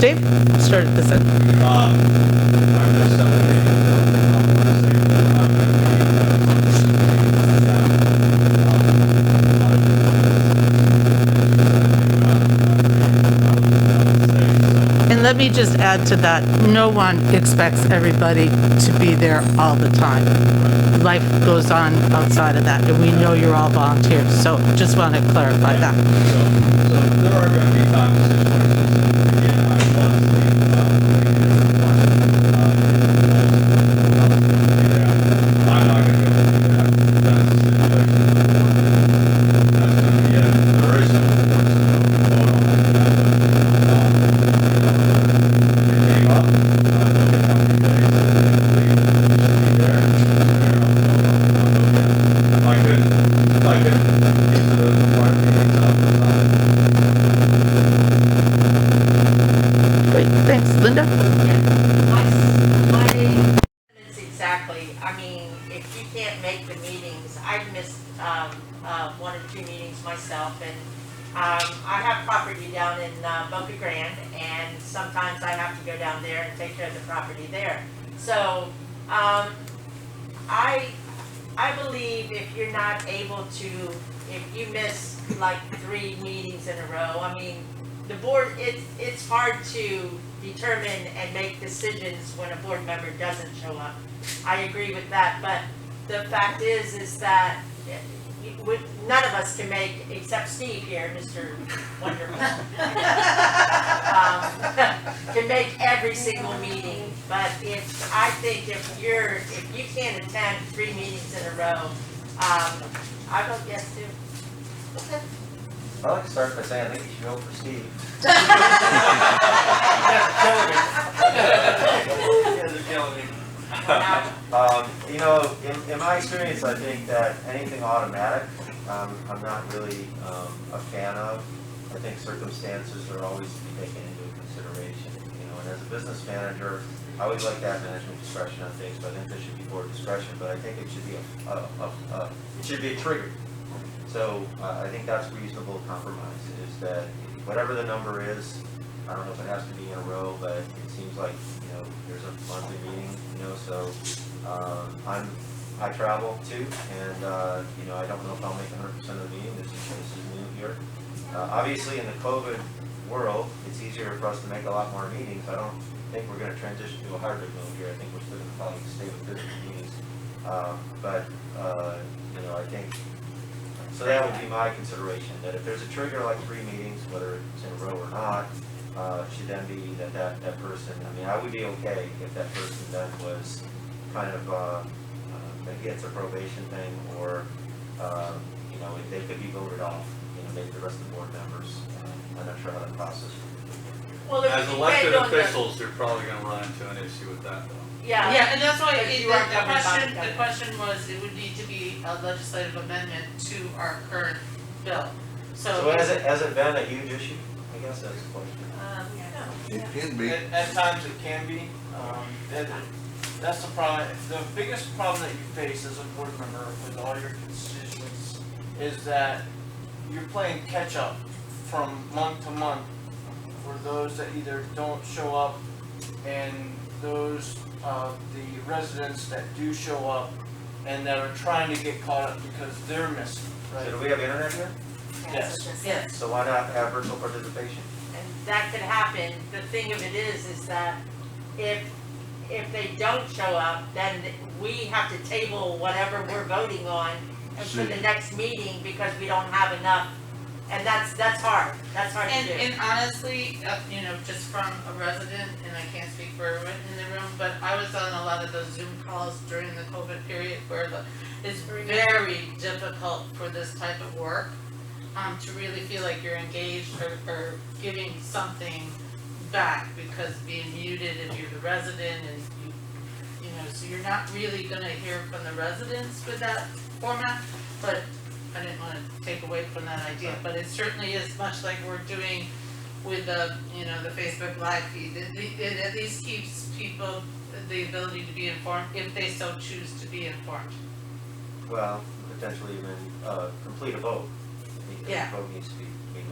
Dave started this in. I missed some of the meetings. And let me just add to that, no one expects everybody to be there all the time. Life goes on outside of that, and we know you're all volunteers, so just want to clarify that. So there are going to be times and situations, and again, I want to see I'm not going to be able to do that. That's the situation. That's going to be it. There is no vote on that. It came up. I look at how many days it should be there. If I couldn't get to those required meetings, I'll resign. Great, thanks. Linda? It's exactly, I mean, if you can't make the meetings, I've missed, one or two meetings myself, and, I have property down in, Boca Grande, and sometimes I have to go down there and take care of the property there. So, I believe if you're not able to, if you miss like 3 meetings in a row, I mean, the board, it's hard to determine and make decisions when a board member doesn't show up. I agree with that, but the fact is that none of us can make, except Steve here, Mr. Wonderful, can make every single meeting. But I think if you can't attend 3 meetings in a row, I vote yes too. I'd like to start by saying I think you should vote for Steve. You know, in my experience, I think that anything automatic, I'm not really a fan of. I think circumstances are always to be taken into consideration. You know, and as a business manager, I would like to have management discretion on things, but I think there should be board discretion. But I think it should be a trigger. So I think that's reasonable compromise. Is that whatever the number is, I don't know if it has to be in a row, but it seems like, you know, there's a monthly meeting, you know, so I travel too, and you know, I don't know if I'll make 100% of the meeting. This is new here. Obviously, in the COVID world, it's easier for us to make a lot more meetings. I don't think we're going to transition to a hybrid mode here. I think we're still going to probably stay with physical meetings. You know, I think, so that would be my consideration, that if there's a trigger like 3 meetings, whether it's in a row or not, should then be that person, I mean, I would be okay if that person then was kind of, maybe it's a probation thing, or, you know, if they could be voted off, you know, maybe the rest of the board members. I'm not sure how that process would be. Well, if As you elected can't go in the- officials, you're probably gonna run into an issue with that though. Yeah. Yeah, and that's why If you are governed by the the government. question was, it would need to be a legislative amendment to our current bill. So has it been a huge issue? I guess that's the question. It can be. At times it can be. That's the problem. The biggest problem that you face as a board member with all your constituents is that you're playing catch up from month to month for those that either don't show up and those the residents that do show up and that are trying to get caught up because they're missing, right? So do we have internet here? Yes. Yes. So why not have virtual participation? And that could happen. The thing of it is that if they don't show up, then we have to table whatever we're voting on and for the next meeting because we don't have enough. And that's hard. That's hard to do. And honestly, you know, just from a resident, and I can't speak for everyone in the room, but I was on a lot of those Zoom calls during the COVID period where it's very difficult for this type of work, to really feel like you're engaged or giving something back, because being muted if you're the resident and you know, so you're not really gonna hear from the residents with that format, but I didn't want to take away from that idea, but it certainly is much like we're doing with the, you know, the Facebook Live feed. It at least keeps people the ability to be informed if they so choose to be informed. Well, potentially even complete a vote. Yeah. The vote needs to be made.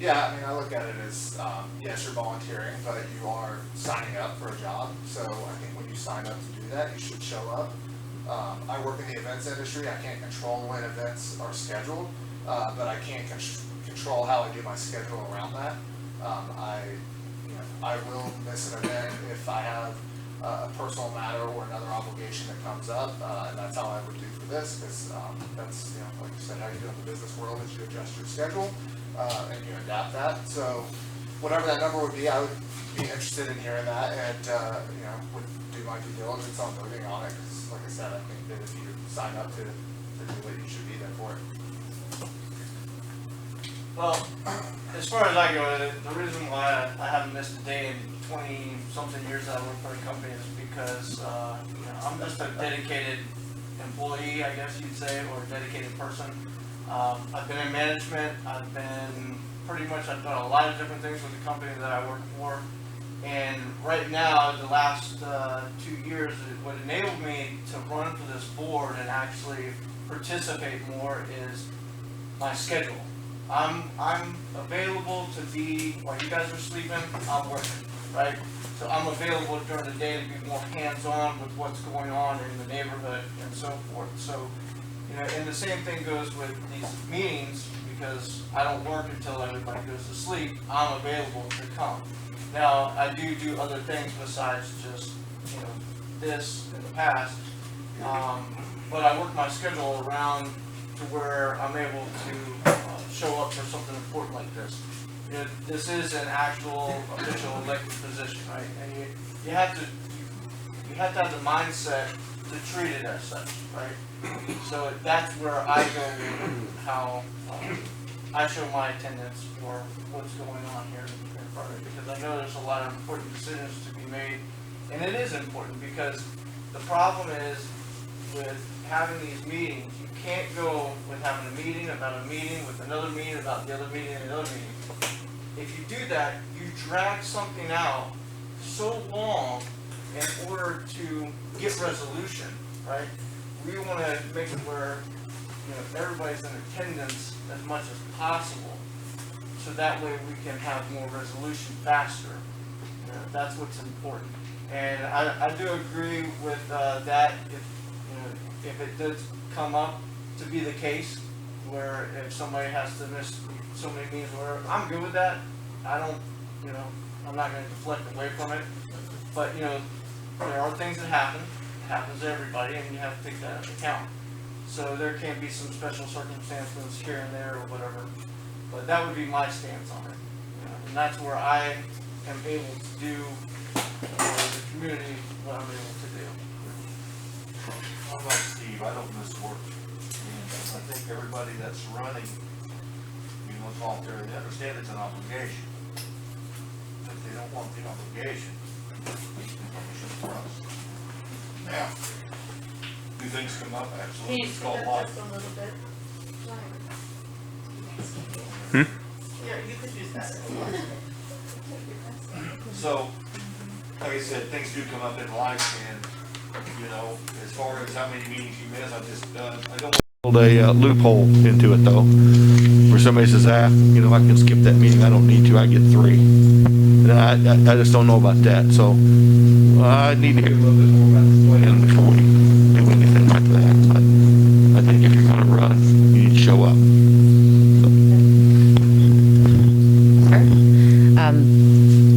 Yeah, I mean, I look at it as, yes, you're volunteering, but you are signing up for a job. So I think when you sign up to do that, you should show up. I work in the events industry. I can't control when events are scheduled, but I can control how I do my schedule around that. I will miss an event if I have a personal matter or another obligation that comes up, and that's how I would do for this, because that's, you know, like you said, how you do in the business world is you adjust your schedule and you adapt that. So whatever that number would be, I would be interested in hearing that, and you know, would do my due diligence on voting on it. Because, like I said, I think that if you sign up to do it, you should be there for it. Well, as far as I go, the reason why I haven't missed a day in 20-something years that I work for the company is because you know, I'm just a dedicated employee, I guess you'd say, or a dedicated person. I've been in management. I've done a lot of different things with the company that I work for. And right now, the last 2 years, what enabled me to run for this board and actually participate more is my schedule. I'm available to be, while you guys are sleeping, I'm working, right? So I'm available during the day to be more hands-on with what's going on in the neighborhood and so forth. So, you know, and the same thing goes with these meetings, because I don't work until everybody goes to sleep. I'm available to come. Now, I do other things besides just, you know, this in the past, but I work my schedule around to where I'm able to show up for something important like this. You know, this is an actual official elected position, right? And you have to have the mindset to treat it as such, right? So that's where I go with how I show my attendance for what's going on here in front of me, because I know there's a lot of important decisions to be made, and it is important because the problem is with having these meetings, you can't go with having a meeting about a meeting with another meeting about the other meeting and another meeting. If you do that, you drag something out so long in order to get resolution, right? We want to make it where, you know, everybody's in attendance as much as possible, so that way we can have more resolution faster. You know, that's what's important. And I do agree with that. If it does come up to be the case where if somebody has to miss so many meetings, where I'm good with that. I don't, you know, I'm not going to deflect away from it. But, you know, there are things that happen. It happens to everybody, and you have to take that into account. So there can be some special circumstances here and there or whatever. But that would be my stance on it. You know, and that's where I am able to do for the community what I'm able to do. I'm like Steve, I don't miss work. And I think everybody that's running, you know, voluntarily, they understand it's an obligation. they don't want the obligation. Now, do things come up? Absolutely. It's called life. Yeah, you could use that. So, like I said, things do come up in life, and, you know, as far as how many meetings you miss, I don't Build a loophole into it though, where somebody says, I can skip that meeting, I don't need to, I get 3. And I just don't know about that, so I need to hear a little bit more about the plan before we do anything like that. But I think if you're gonna run, you need to show up.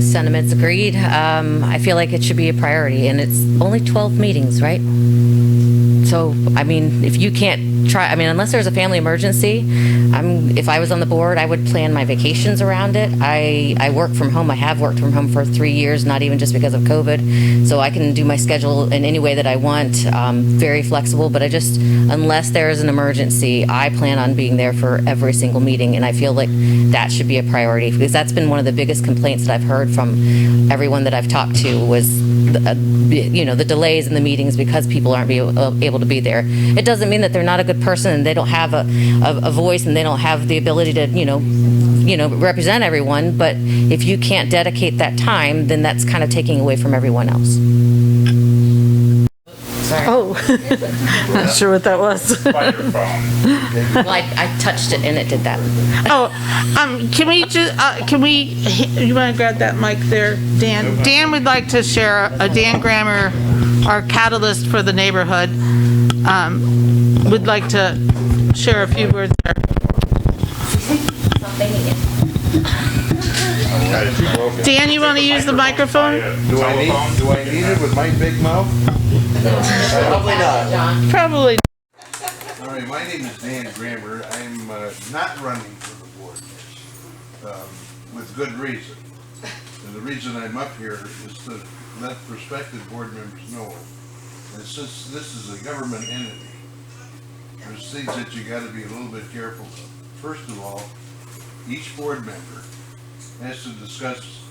Sentiments agreed. I feel like it should be a priority, and it's only 12 meetings, right? So, I mean, if you can't try, I mean, unless there's a family emergency, if I was on the board, I would plan my vacations around it. I work from home. I have worked from home for 3 years, not even just because of COVID. So I can do my schedule in any way that I want, very flexible, but unless there is an emergency, I plan on being there for every single meeting, and I feel like that should be a priority, because that's been one of the biggest complaints that I've heard from everyone that I've talked to was, the delays in the meetings because people aren't able to be there. It doesn't mean that they're not a good person and they don't have a voice and they don't have the ability to, represent everyone, but if you can't dedicate that time, then that's kind of taking away from everyone else. Sorry. Oh, not sure what that was. Well, I touched it and it did that. You want to grab that mic there, Dan? Dan would like to share, Dan Grammer, our catalyst for the neighborhood, would like to share a few words there. Dan, you want to use the microphone? Do I need it with my big mouth? Probably not. Probably not. All right, my name is Dan Grammer. I'm not running for the board, with good reason. And the reason I'm up here is to let prospective board members know that since this is a government entity, there's things that you got to be a little bit careful of. First of all, each board member has to discuss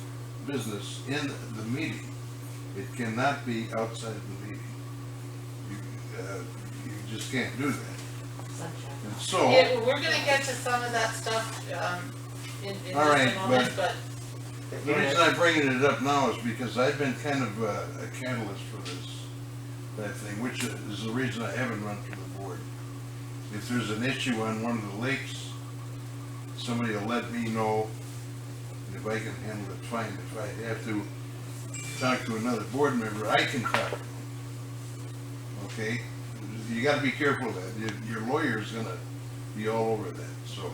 business in the meeting. It cannot be outside the meeting. You just can't do that. And so, Yeah, we're gonna get to some of that stuff, in all right, just a moment, but. the reason I'm bringing it up now is because I've been kind of a catalyst for that thing, which is the reason I haven't run for the board. If there's an issue on one of the lakes, somebody will let me know, and if I can handle it, fine. If I have to talk to another board member, I can talk to them. Okay? You gotta be careful of that. Your lawyer's gonna be all over that, so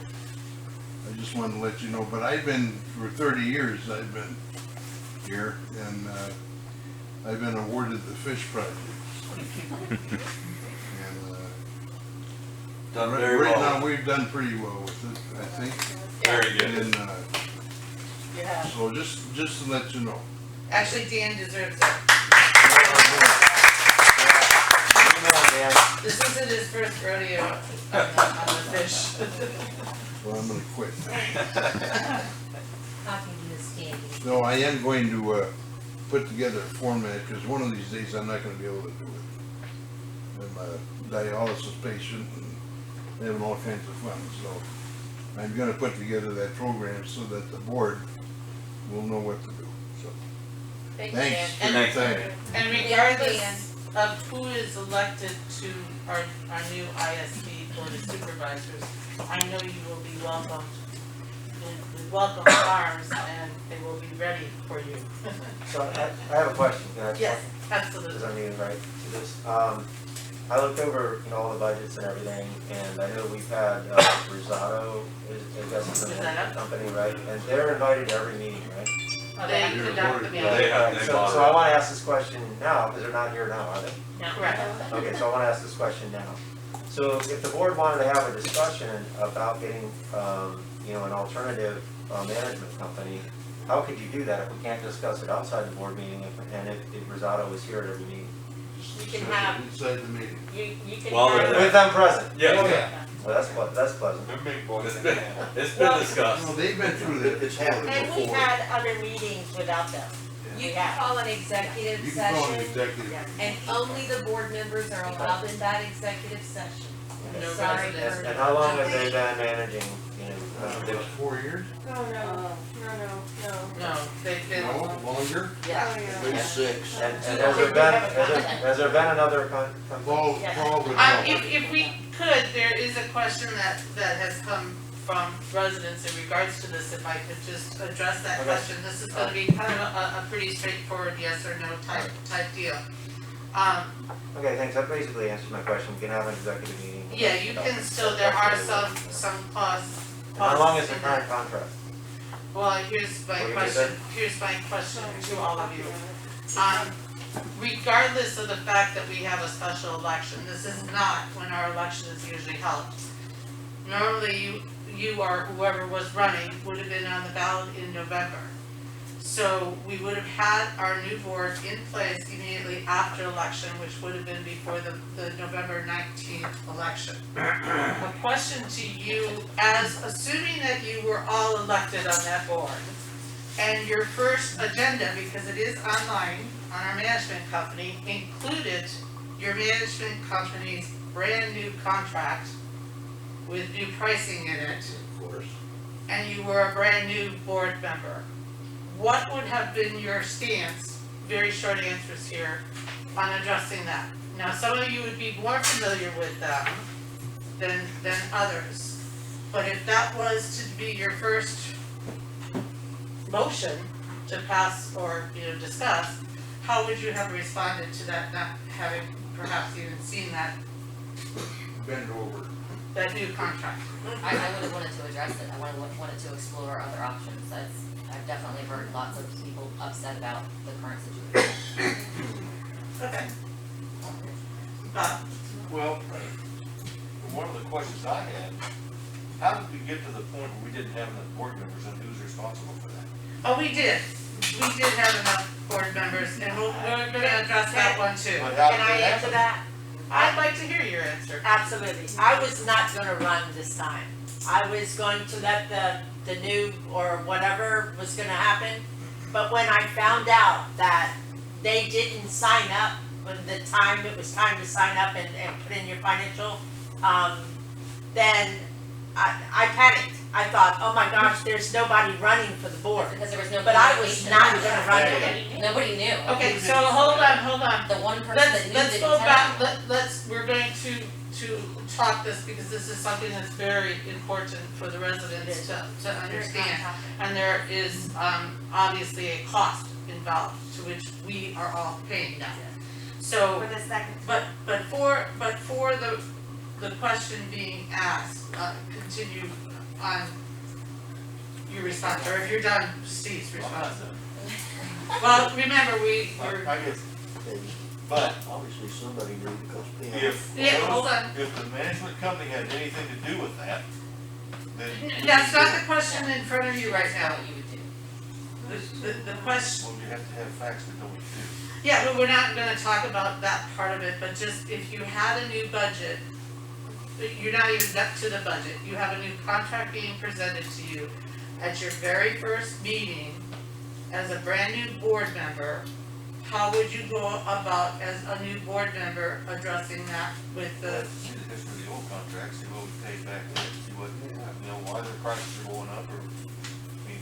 I just wanted to let you know. But I've been, for 30 years, I've been here, and I've been awarded the fish project. And done very right well. now, we've done pretty well with it, I think. Very good. And Yeah. so just to let you know. Actually, Dan deserves it. This isn't his first rodeo on the fish. Well, I'm gonna quit now. No, I am going to put together a format, because one of these days I'm not gonna be able to do it. I'm a dialysis patient and having all kinds of fun, so I'm gonna put together that program so that the board will know what to do, so. Thanks for your time. And regardless of who is elected to our new ISD Board of Supervisors, I know you will be welcomed with welcome arms, and they will be ready for you. So I have a question. Can I ask Yes, one? absolutely. Because I'm new right to this. I looked over, all the budgets and everything, and I know we've had Rosado, I guess is the name of the company, right? And they're invited to every meeting, right? They conduct the meeting. Right, so I want to ask this question now, because they're not here now, are they? Correct. Okay, so I want to ask this question now. So if the board wanted to have a discussion about getting, an alternative management company, how could you do that if we can't discuss it outside the board meeting and if Rosado was here at every meeting? You can have, Inside the meeting. you can With them present? Yeah. Okay. Well, that's pleasant. Them big boys. It's been discussed. No, they've been through that before. And we've had other meetings without them. You We can have. call an executive You can call an session, executive. and only the board members are allowed in that executive session. No Sorry residents. for- And how long have they been managing, you know, It was 4 years? No, they've been. No, longer? Yeah. At least 6. and has there been another Paul would know. If we could, there is a question that has come from residents in regards to this, if I could just address that Okay. question. This is gonna be kind of a pretty straightforward yes or no type deal. Okay, thanks, that basically answers my question, we can have an executive meeting. Yeah, you can still, there are some clauses. How long is the current contract? Well, here's my What you question, to all of you. Regardless of the fact that we have a special election, this is not when our election is usually held. Normally, you or whoever was running would have been on the ballot in November. So we would have had our new board in place immediately after election, which would have been before the November 19th election. A question to you, as assuming that you were all elected on that board, and your first agenda, because it is online on our management company, included your management company's brand new contract with new pricing in it, Of course. and you were a brand new board member, what would have been your stance, very short answers here, on addressing that? Now, some of you would be more familiar with them than others, but if that was to be your first motion to pass or, discuss, how would you have responded to that, not having perhaps even seen that Bend over. new contract? I would have wanted to address it, I wanted to explore other options, I've definitely heard lots of people upset about the current situation. Okay. Well, one of the questions I had, how did we get to the point where we didn't have enough board members and who's responsible for that? Oh, we did have enough board members, and we're gonna address that one too. But how Can did I it answer happen? that? I'd like to hear your answer. Absolutely. I was not gonna run this time. I was going to let the new or whatever was gonna happen. But when I found out that they didn't sign up when it was time to sign up and put in your financial, then I panicked. I thought, oh my gosh, there's nobody running for the board. Because there was no But I was communication. not gonna run it. Nobody knew. Okay, so hold on. The one person that knew Let's didn't go tell. back, we're going to talk this because this is something that's very important for the residents to understand. And there is, obviously a cost involved to which we are all paying now. So. For the second. But for the question being asked, continue on your response, or if you're done, Steve's response. Well, remember, we're, I guess, but Obviously, somebody knew because hold on. if the management company had anything to do with that, then. That's not the question in front of you right That's now. not what you would do. The question, Well, you have to have facts to go with it. yeah, but we're not gonna talk about that part of it, but just if you had a new budget, you're not even up to the budget, you have a new contract being presented to you at your very first meeting as a brand new board member, how would you go about as a new board member addressing that with the, See the history of the old contracts, see what we paid back then, see what, why their prices are going up, or, I mean,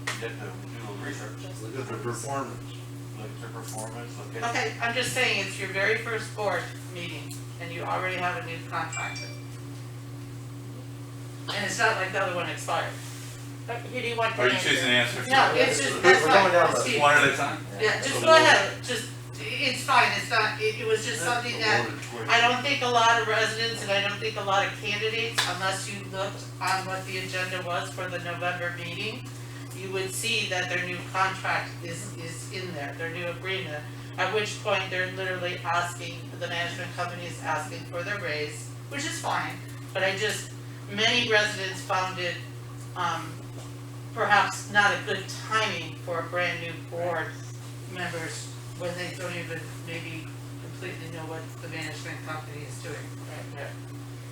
you have to do a little research. Look at their performance. Look at their performance, look at. okay, I'm just saying, it's your very first board meeting, and you already have a new contract. And it's not like the other one expired. But who do you want to Are you answer? choosing to answer? No, it's just, We're that's going down fine, the- Steve. One at a time? Yeah, just go ahead, it's fine, it's not, it was just something that, I don't think a lot of residents and I don't think a lot of candidates, unless you looked on what the agenda was for the November meeting, you would see that their new contract is in there, their new agreement, at which point they're literally asking, the management company is asking for their raise, which is fine, but many residents found it, perhaps not a good timing for a brand new board members when they don't even maybe completely know what the management company is doing.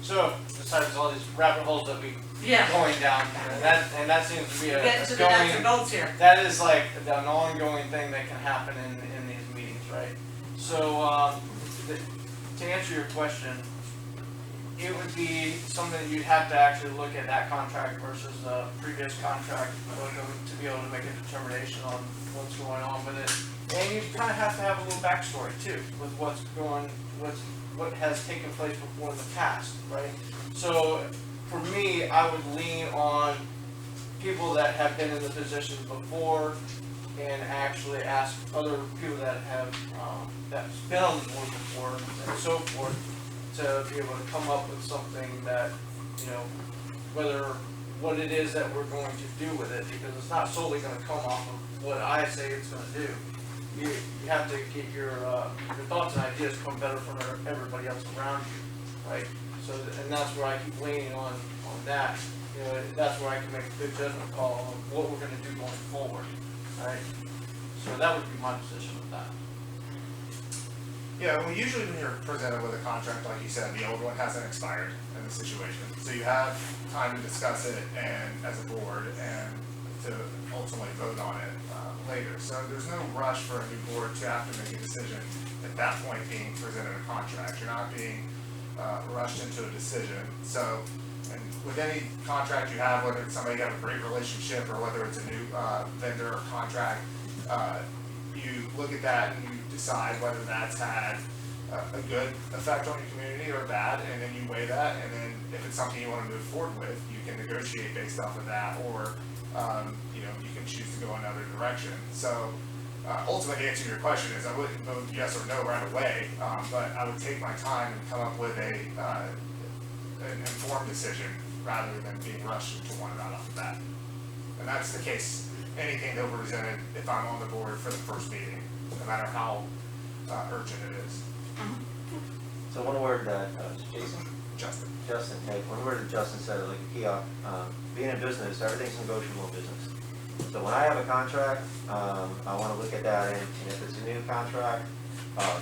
So besides all these rabbit holes that we Yeah. going down, and that seems to be Get to the nuts and bolts here. that is like an ongoing thing that can happen in these meetings, right? So to answer your question, it would be something that you'd have to actually look at that contract versus the previous contract to be able to make a determination on what's going on with it. And you kind of have to have a little backstory too with what has taken place before in the past, right? So for me, I would lean on people that have been in the position before and actually ask other people that have that's been on the board before and so forth to be able to come up with something that, you know, what it is that we're going to do with it, because it's not solely going to come off of what I say it's going to do. You have to get your thoughts and ideas come better from everybody else around you, right? So, and that's where I keep leaning on that. You know, that's where I can make a good judgment call on what we're going to do going forward, right? So that would be my position with that. Yeah, well, usually when you're presented with a contract, like you said, the old one hasn't expired in the situation. So you have time to discuss it and as a board and to ultimately vote on it later. So there's no rush for a new board to have to make a decision at that point being presented a contract. You're not being rushed into a decision. So, and with any contract you have, whether it's somebody you have a great relationship or whether it's a new vendor or contract, you look at that and you decide whether that's had a good effect on your community or bad, and then you weigh that, and then if it's something you want to move forward with, you can negotiate based off of that, or you know, you can choose to go another direction. So ultimately, the answer to your question is I wouldn't vote yes or no right away, but I would take my time and come up with an informed decision rather than being rushed into one right off the bat. And that's the case. Anything that will be presented if I'm on the board for the first meeting, no matter how urgent it is. So one word that, Jason? Justin. Justin, hey, one word that Justin said, like a key, being in business, everything's negotiable in business. So when I have a contract, I want to look at that, and if it's a new contract,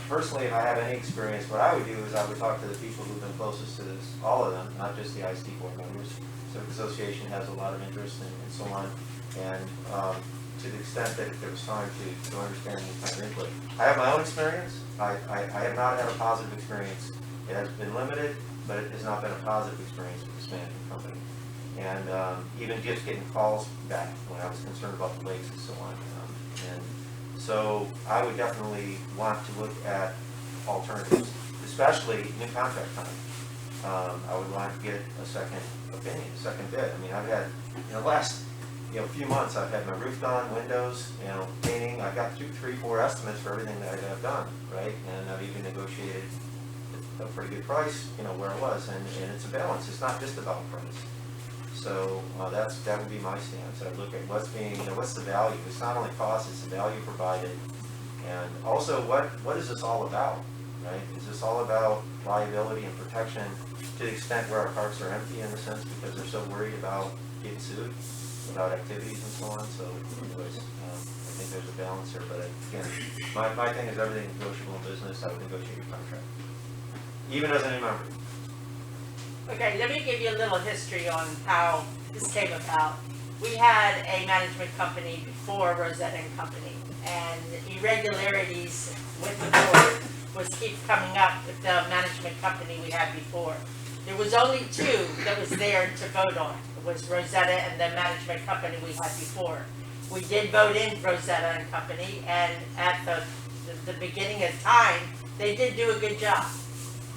personally, if I have any experience, what I would do is I would talk to the people who've been closest to this, all of them, not just the ISD board members. Civic Association has a lot of interest and so on. And to the extent that if there was time to understand any kind of input. I have my own experience. I have not had a positive experience. It has been limited, but it has not been a positive experience with this management company. And even just getting calls back when I was concerned about the lakes and so on. And so I would definitely want to look at alternatives, especially new contract time. I would want to get a second opinion, a second bid. I mean, I've had, in the last few months, I've had my roof done, windows, painting. I've got 2, 3, 4 estimates for everything that I've done, right? And I've even negotiated a pretty good price, where it was. And it's a balance. It's not just about price. So that would be my stance. I look at what's being, what's the value. It's not only cost, it's the value provided. And also, what is this all about, right? Is this all about liability and protection to the extent where our parks are empty in a sense because they're so worried about getting sued about activities and so on? So anyways, I think there's a balance here. But again, my thing is everything negotiable in business. I would negotiate a contract, even as a new member. Okay, let me give you a little history on how this came about. We had a management company before Rosetta and Company, and irregularities with the board was keep coming up with the management company we had before. There was only 2 that was there to vote on. It was Rosetta and the management company we had before. We did vote in Rosetta and Company, and at the beginning of time, they did do a good job.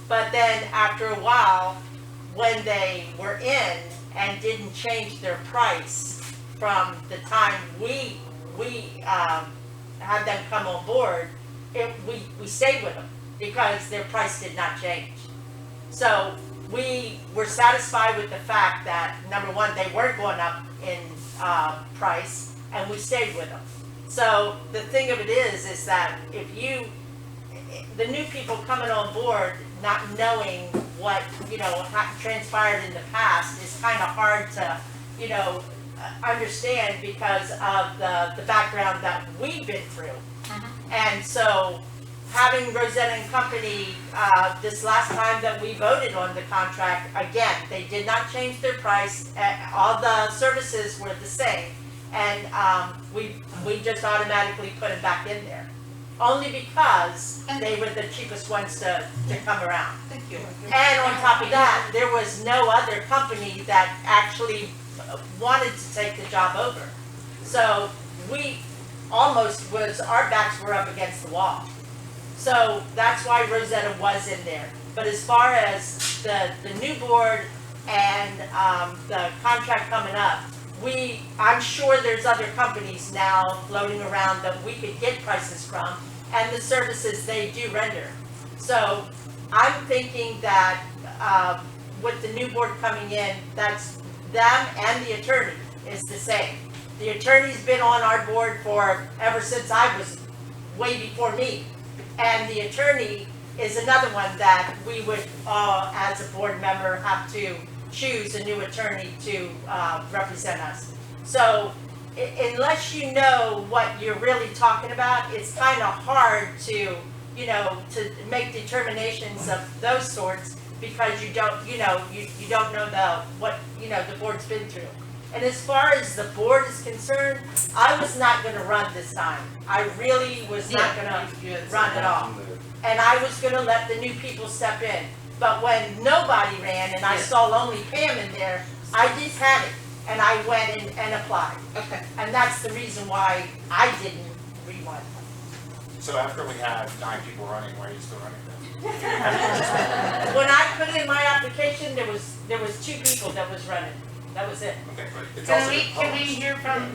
But then after a while, when they were in and didn't change their price from the time we had them come on board, we stayed with them because their price did not change. So we were satisfied with the fact that, number one, they weren't going up in price, and we stayed with them. So the thing of it is that if the new people coming on board, not knowing what, transpired in the past is kind of hard to, understand because of the background that we've been through. And so having Rosetta and Company, this last time that we voted on the contract, again, they did not change their price. All the services were the same. And we just automatically put it back in there. Only because they were the cheapest ones to come around. Thank you. And on top of that, there was no other company that actually wanted to take the job over. So we almost our backs were up against the wall. So that's why Rosetta was in there. But as far as the new board and the contract coming up, I'm sure there's other companies now floating around that we could get prices from and the services they do render. So I'm thinking that with the new board coming in, that's them and the attorney is the same. The attorney's been on our board ever since I was way before me. And the attorney is another one that we would, as a board member, have to choose a new attorney to represent us. So unless you know what you're really talking about, it's kind of hard to make determinations of those sorts because you don't know what the board's been through. And as far as the board is concerned, I was not going to run this time. I really was not going to run at all. And I was going to let the new people step in. But when nobody ran and I saw only Pam in there, I did panic and I went and applied. Okay. And that's the reason why I didn't rerun. So after we had 9 people running, why are you still running then? When I put in my application, there was 2 people that was running. That was it. Okay, but it's Can also we hear from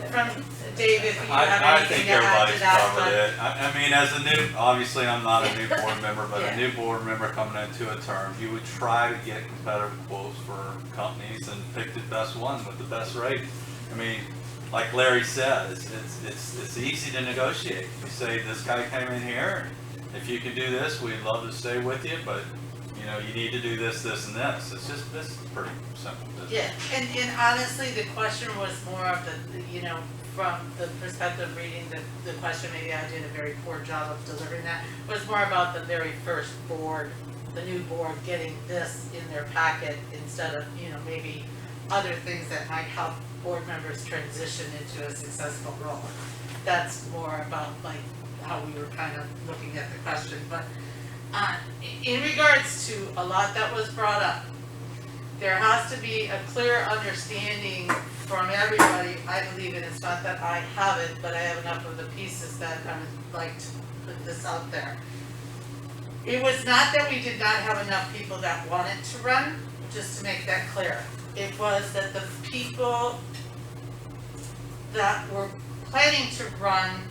Dave if you have I anything think to add to everybody's that? covered it. I mean, as a new, obviously I'm not a new board member, but Yeah. a new board member coming into a term, you would try to get competitive quotes for companies and pick the best one with the best rate. I mean, like Larry says, it's easy to negotiate. You say, this guy came in here, and if you can do this, we'd love to stay with you, but you need to do this, this, and this. This is pretty simple business. Yeah, and honestly, the question was more of from the perspective of reading the question, maybe I did a very poor job of delivering that, was more about the very first board, the new board getting this in their packet instead of, maybe other things that might help board members transition into a successful role. That's more about like how we were kind of looking at the question, but in regards to a lot that was brought up, there has to be a clear understanding from everybody, I believe, and it's not that I have it, but I have enough of the pieces that I would like to put this out there. It was not that we did not have enough people that wanted to run, just to make that clear. It was that the people that were planning to run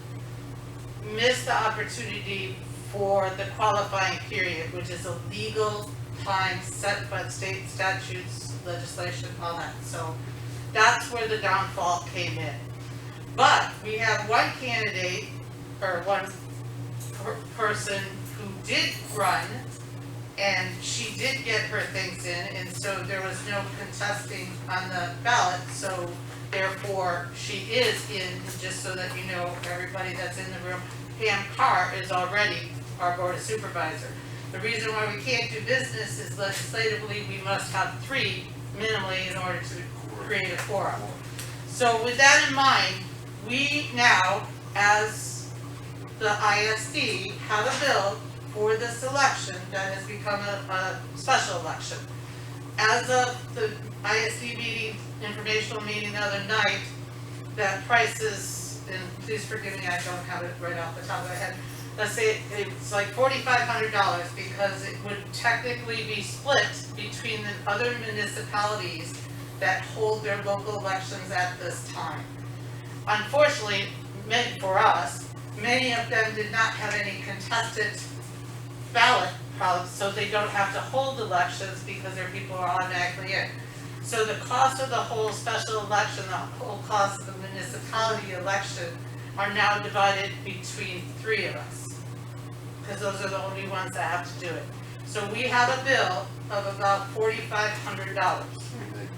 missed the opportunity for the qualifying period, which is a legal time set by state statutes, legislation, all that. So that's where the downfall came in. But we have one candidate, or one person who did run, and she did get her things in, and so there was no contesting on the ballot, so therefore she is in, just so that you know, everybody that's in the room, Pam Carr is already our board of supervisor. The reason why we can't do business is legislatively we must have 3 minimally in order to create a quorum. So with that in mind, we now, as the ISD, have a bill for this election that has become a special election. As of the ISD meeting, informational meeting the other night, that prices, and please forgive me, I don't have it right off the top of my head, let's say it's like $4,500 because it would technically be split between the other municipalities that hold their local elections at this time. Unfortunately, for us, many of them did not have any contested ballot problems, so they don't have to hold elections because their people are automatically in. So the cost of the whole special election, the whole cost of the municipality election are now divided between 3 of us, because those are the only ones that have to do it. So we have a bill of about $4,500.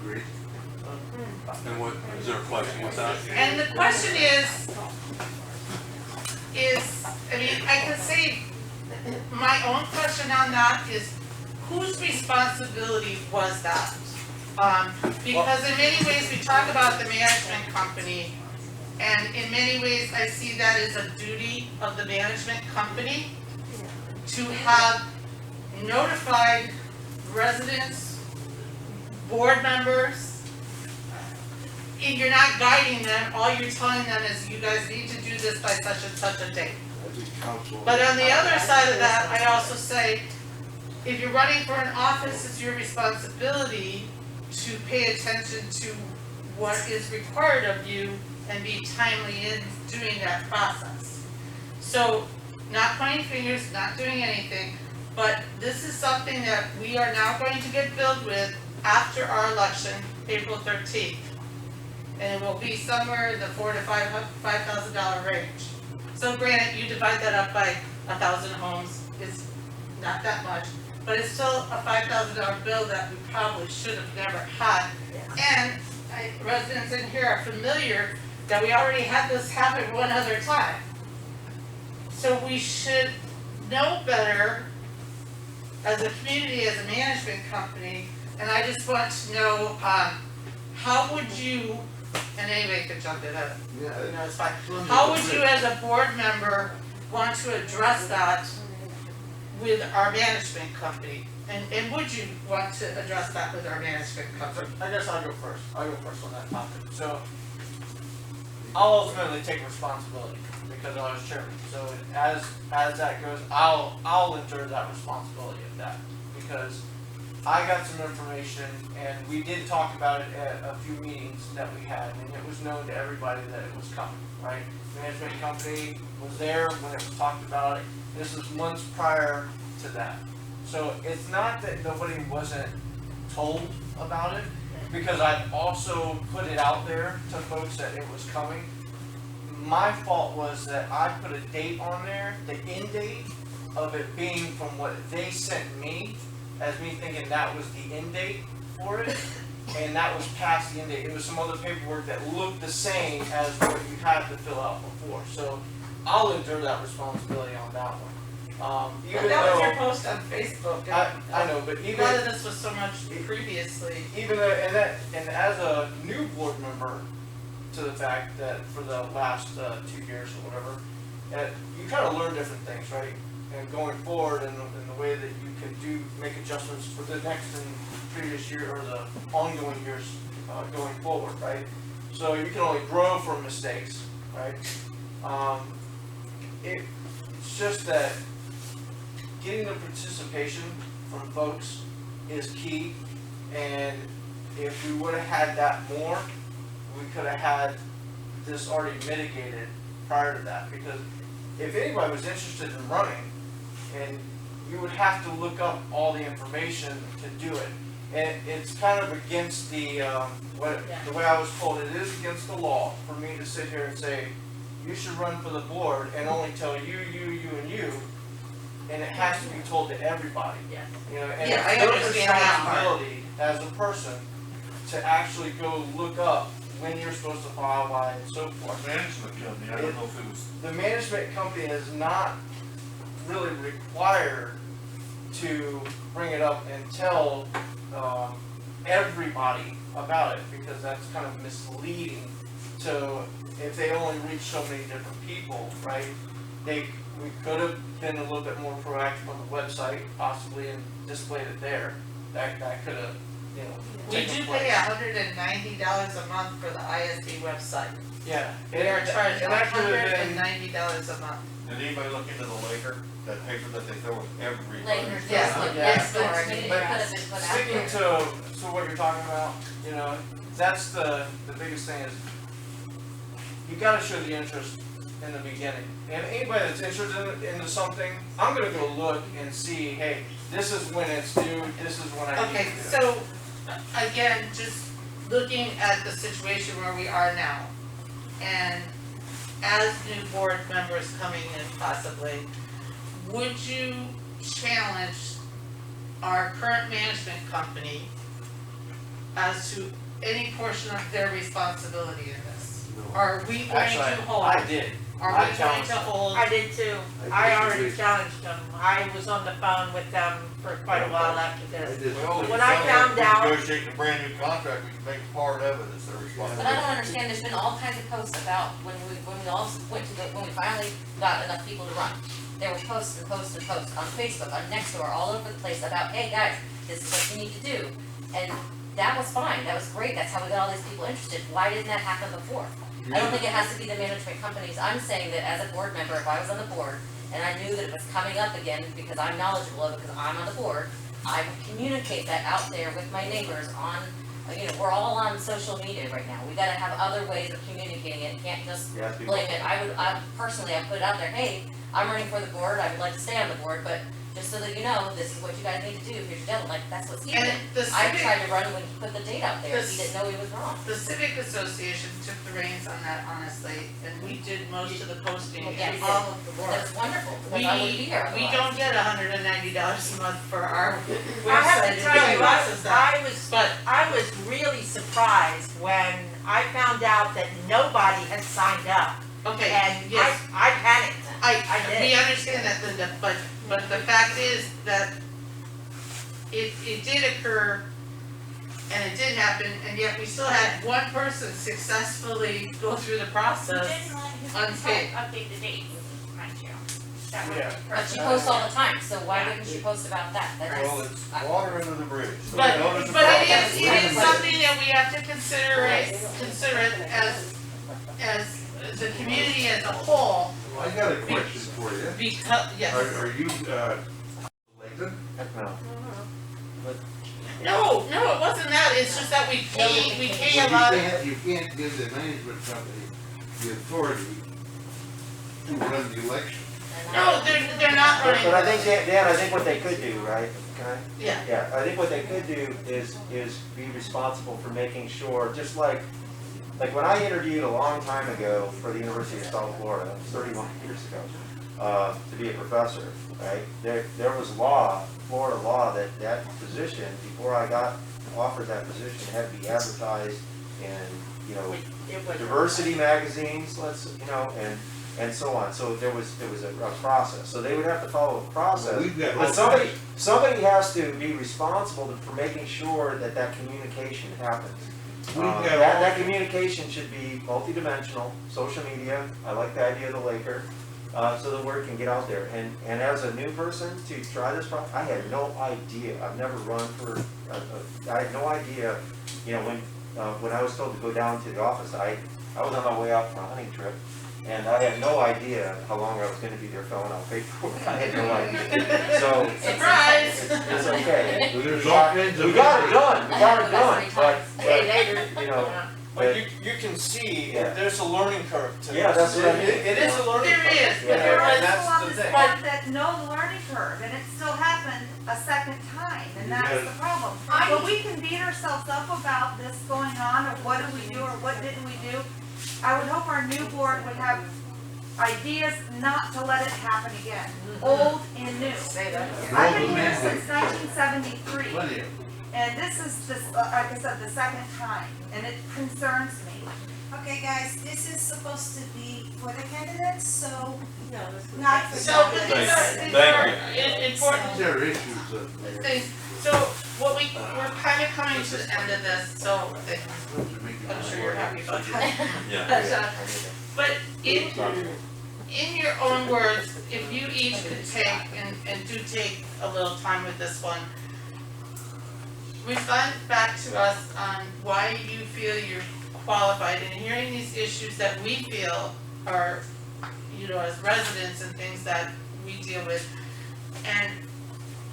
Great. And what, is there a question with that? And the question is, I mean, I can say my own question on that is, whose responsibility was that? Because in many ways, we talk about the management company, and in many ways, I see that as a duty of the management company to have notified residents, board members. And you're not guiding them, all you're telling them is you guys need to do this by such and such a date. But on the other side of that, I also say, if you're running for an office, it's your responsibility to pay attention to what is required of you and be timely in doing that process. So, not pointing fingers, not doing anything, but this is something that we are now going to get billed with after our election, April 13th. And it will be somewhere in the $4,000 to $5,000 range. So granted, you divide that up by 1,000 homes, it's not that much, but it's still a $5,000 bill that we probably should have never had. And residents in here are familiar that we already had this happen one other time. So we should know better as a community, as a management company, and I just want to know, how would you, and anybody could jump in, no, it's fine. How would you as a board member want to address that with our management company? And would you want to address that with our management company? I guess I'll go first on that topic. So, I'll ultimately take responsibility because I was chairman. So as that goes, I'll endure that responsibility of that because I got some information and we did talk about it at a few meetings that we had, and it was known to everybody that it was coming, right? The management company was there when it was talked about. This is months prior to that. So it's not that nobody wasn't told about it, because I've also put it out there to folks that it was coming. My fault was that I put a date on there, the end date of it being from what they sent me, as me thinking that was the end date for it, and that was past the end date. It was some other paperwork that looked the same as what you had to fill out before. So I'll endure that responsibility on that one. Even that was though, your post on Facebook. I know, but even none of this was so much previously. even though, and as a new board member, to the fact that for the last 2 years or whatever, you kind of learn different things, right? And going forward, and the way that you can make adjustments for the next and previous year or the ongoing years going forward, right? So you can only grow from mistakes, right? It's just that getting the participation from folks is key, and if we would have had that more, we could have had this already mitigated prior to that, because if anybody was interested in running, and you would have to look up all the information to do it, and it's kind of against the way I was told, it is against the law for me to sit here and say, you should run for the board and only tell you, and you, and it has to be told to everybody. Yeah. You know, and Yeah, I it's your understand that part. responsibility as a person to actually go look up when you're supposed to file by and so forth. Management company, I don't know if it was. The management company is not really required to bring it up and tell everybody about it, because that's kind of misleading. So if they only reach so many different people, right? We could have been a little bit more proactive on the website, possibly, and displayed it there. That could have, We taken do place. pay $190 a month for the ISD website. Yeah. We are charged and that could have been, $190 a month. Did anybody look into the Laker, that paper that they throw with every? Later, Yeah. Facebook, Yeah. next door, I mean, it could have been put out sticking there. to what you're talking about, that's the biggest thing is, you gotta show the interest in the beginning. And anybody that's interested into something, I'm gonna go look and see, hey, this is when it's due, this is when I need Okay, to do it. so, again, just looking at the situation where we are now, and as new board members coming in possibly, would you challenge our current management company as to any portion of their responsibility in this? Are we going Actually, to hold? I did. Are I we going challenged to them. hold? I did too. I I already already challenged them. I was on the phone with them for quite a while after this. Well, When I found out, negotiating a brand new contract, we can make it part of it, it's their But I responsibility. don't understand, there's been all kinds of posts about when we all went to when we finally got enough people to run. There were posts and posts and posts on Facebook, on Nextdoor, all over the place about, hey guys, this is what you need to do. And that was fine, that was great, that's how we got all these people interested. Why didn't that happen before? I don't think it has to be the management companies. I'm saying that as a board member, if I was on the board and I knew that it was coming up again because I'm knowledgeable of it, because I'm on the board, I would communicate that out there with my neighbors on, we're all on social media right now. We gotta have other ways of communicating it. Can't just blame it. I personally put it out there, hey, I'm running for the board. I would like to stay on the board, but just so that you know, this is what you guys need to do. Here's your deadline. Like, that's what he And did. the I civic- tried to run when he put the date out there. The He didn't know he was wrong. The Civic Association took the reins on that, honestly, and we did most of the posting Well, and yes. all of the work. That's wonderful, because I wouldn't be here We otherwise. don't get $190 a month for our I have website. to tell you, But I was really surprised when I found out that nobody had signed up. okay, And yes, I panicked. I did. we understand that, Linda, but the fact is that it did occur and it did happen, and yet we still had one person successfully go through the process unscathed. Update the date, mind you. That would be Yeah. But she perfect. posts all the time, so why wouldn't she post about that? That's Well, it's water under the bridge. So But, notice the but it process. is something that we have to consider it as a community as a whole, Well, I got a question for you. because, yes. Are you, elected? No, it wasn't that, it's just that we pay a lot of. You can't give the management company the authority to run the election. No, they're not running. But I think, Dan, I think what they could do, right? Can I? Yeah. Yeah, I think what they could do is be responsible for making sure, just like when I interviewed a long time ago for the University of South Florida, 31 years ago, to be a professor, right? There was Florida law that position, before I got offered that position, had to be advertised in, diversity magazines, and so on. So there was a process. So they would have to follow a process. Well, we've got But all somebody has to be responsible for making sure that communication happens. That communication should be multidimensional, social media. I like the idea of the Laker, so the word can get out there. And as a new person to try this, I had no idea. I've never run for. I had no idea. When I was told to go down to the office, I was on my way out for a hunting trip. And I had no idea how long I was going to be there filling out paperwork. I had no idea. So Surprise! it's okay. There's all kinds of. We got it done. We got it done. But you can see there's a learning curve to this. Yeah, that's what I mean. It is a learning curve. There is, Yeah. but there And was. that's the thing. But that no learning curve, and it still happened a second time, and that's the problem. But we can beat ourselves up about this going on, or what did we do, or what didn't we do. I would hope our new board would have ideas not to let it happen again, old and new. Say that. I've been here since 1973. Plenty of. And this is, like I said, the second time, and it concerns me. Okay, guys, this is supposed to be for the candidates, so No, not for. So, but these are important There are issues up there. things. So, we're kind of coming to the end of this, so I'm sure you're happy about that. But in your own words, if you each could take, and do take a little time with this one, respond back to us on why you feel you're qualified, and hearing these issues that we feel are, as residents and things that we deal with, and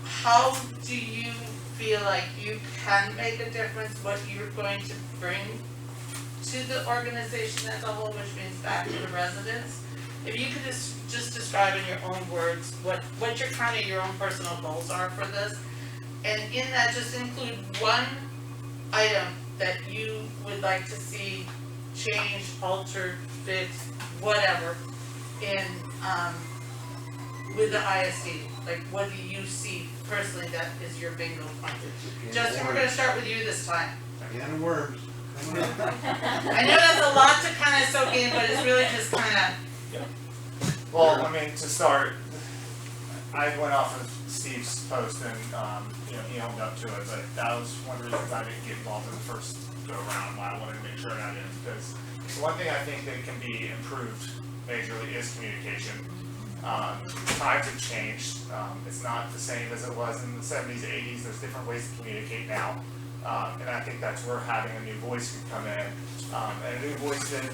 how do you feel like you can make a difference, what you're going to bring to the organization as a whole, which means back to the residents? If you could just describe in your own words what your own personal goals are for this, and in that just include one item that you would like to see changed, altered, fixed, whatever, in with the ISD. Like, what do you see personally that is your bingo point? Justin, we're gonna start with you this time. Can of worms. I know that's a lot to kind of soak in, but it's really just kind of. Well, I mean, to start, I went off of Steve's post and, he owned up to it, but that was one of the reasons I didn't get involved in the first go around, why I wanted to make sure that is, because the one thing I think that can be improved majorly is communication. Times have changed. It's not the same as it was in the 70s, 80s. There's different ways to communicate now. And I think that's where having a new voice can come in. And a new voice that,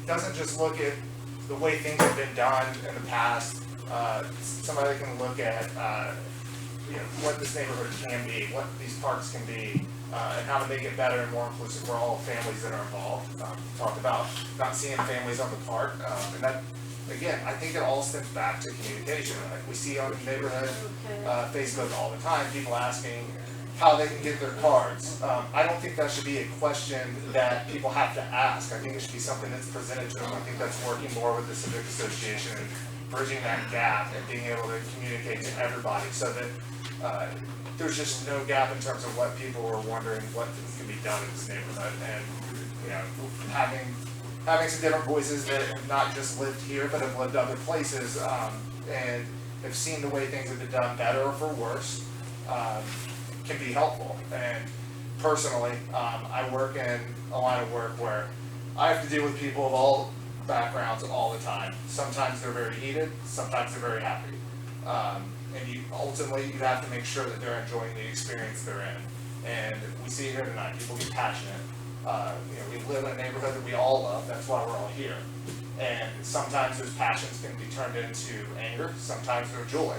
doesn't just look at the way things have been done in the past. Somebody can look at, what this neighborhood can be, what these parks can be, and how to make it better and more inclusive for all families that are involved. Talked about not seeing families on the park, and that, again, I think it all stems back to communication. Like we see on the neighborhood Facebook all the time, people asking how they can get their cards. I don't think that should be a question that people have to ask. I think it should be something that's presented to them. I think that's working more with the Civic Association and bridging that gap and being able to communicate to everybody so that there's just no gap in terms of what people are wondering what can be done in this neighborhood. And, having some different voices that have not just lived here but have lived other places and have seen the way things have been done better or for worse can be helpful. And personally, I work in a line of work where I have to deal with people of all backgrounds all the time. Sometimes they're very heated, sometimes they're very happy. And you have to make sure that they're enjoying the experience they're in. And we see here tonight, people get passionate. We live in a neighborhood that we all love, that's why we're all here. And sometimes those passions can be turned into anger, sometimes they're joy.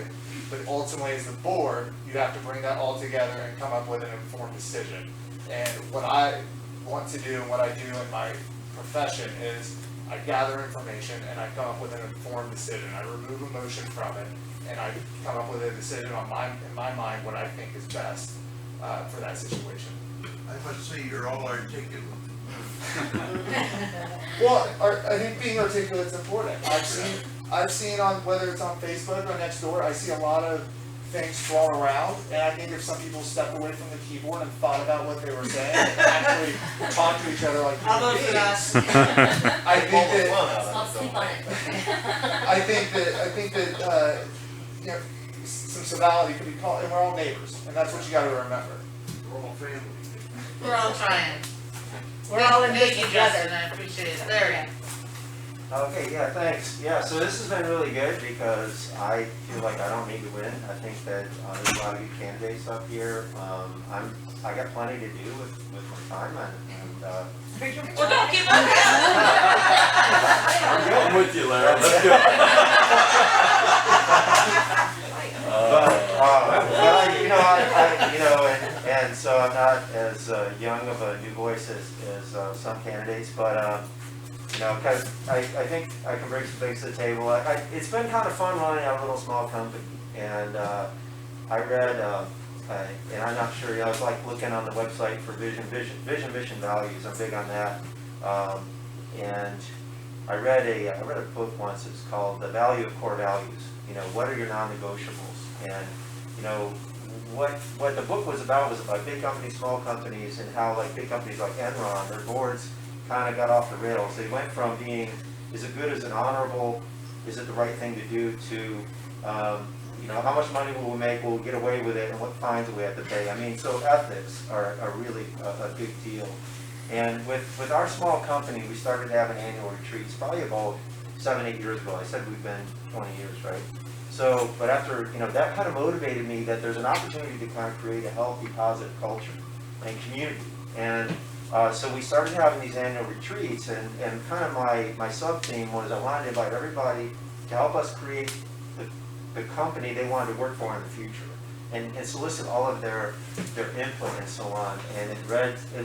But ultimately, as the board, you have to bring that all together and come up with an informed decision. And what I want to do and what I do in my profession is I gather information and I come up with an informed decision. I remove emotion from it and I come up with a decision in my mind what I think is best for that situation. I must say you're all articulate. Well, I think being articulate is important. I've seen on whether it's on Facebook or next door, I see a lot of things thrown around, and I think if some people stepped away from the keyboard and thought about what they were saying and actually talked to each other like human beings, I think that some civility could be called, and we're all neighbors, and that's what you got to remember. We're all family. We're all trying. We're all in this together, and I appreciate it. Larry. Okay, yeah, thanks. Yeah, so this has been really good because I feel like I don't need to win. I think that there's a lot of good candidates up here. I got plenty to do with my time and Well, don't give up. I'm with you, Larry. Let's go. And so I'm not as young of a new voice as some candidates, but because I think I can bring some things to the table. It's been kind of fun running a little small company, and I read, and I'm not sure, I was like looking on the website for vision, mission, values. I'm big on that, and I read a book once. It's called The Value of Core Values. What are your non-negotiables? And what the book was about big companies, small companies, and how like big companies like Enron, their boards kind of got off the rails. They went from being, is it good, is it honorable, is it the right thing to do, to, how much money will we make, will we get away with it, and what fines do we have to pay? I mean, so ethics are really a big deal. And with our small company, we started having annual retreats probably about 7-8 years ago. I said we've been 20 years, right? So, but after, that kind of motivated me that there's an opportunity to kind of create a healthy, positive culture and community. And so we started having these annual retreats, and kind of my sub-theme was I wanted to invite everybody to help us create the company they wanted to work for in the future, and solicit all of their input and so on. And it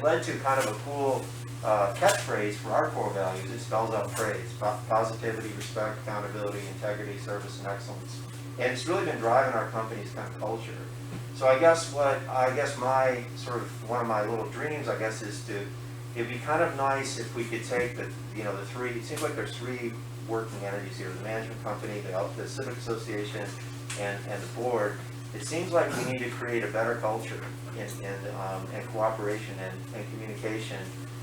led to kind of a cool catchphrase for our core values. It spells out praise: positivity, respect, accountability, integrity, service, and excellence. And it's really been driving our company's kind of culture. So I guess my sort of one of my little dreams, I guess, is it'd be kind of nice if we could take the three. It seems like there's three working entities here: the management company, the Civic Association, and the board. it seems like we need to create a better culture and cooperation and communication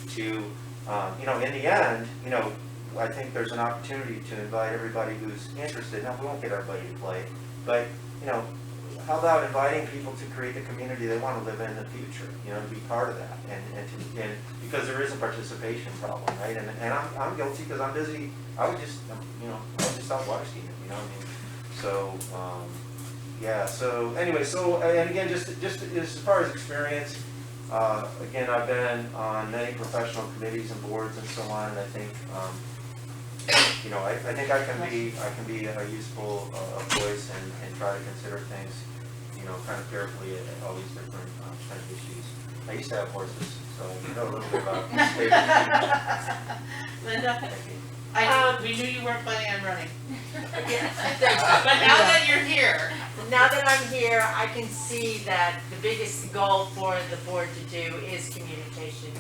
to, you know, in the end, you know, I think there's an opportunity to invite everybody who's interested. Now, we won't get everybody to play, but, you know, how about inviting people to create the community they want to live in the future, you know, to be part of that, and because there is a participation problem, right? And I'm guilty because I'm busy. I would just, you know, I would just stop water skiing, you know what I mean? So, yeah, so anyway, so, and again, just as far as experience, again, I've been on many professional committees and boards and so on, and I think, you know, I think I can be a useful voice and try to consider things, you know, kind of carefully at all these different kind of issues. I used to have horses, so I know a little bit about state. Linda? We knew you weren't planning on running. But now that you're here. Now that I'm here, I can see that the biggest goal for the board to do is communication.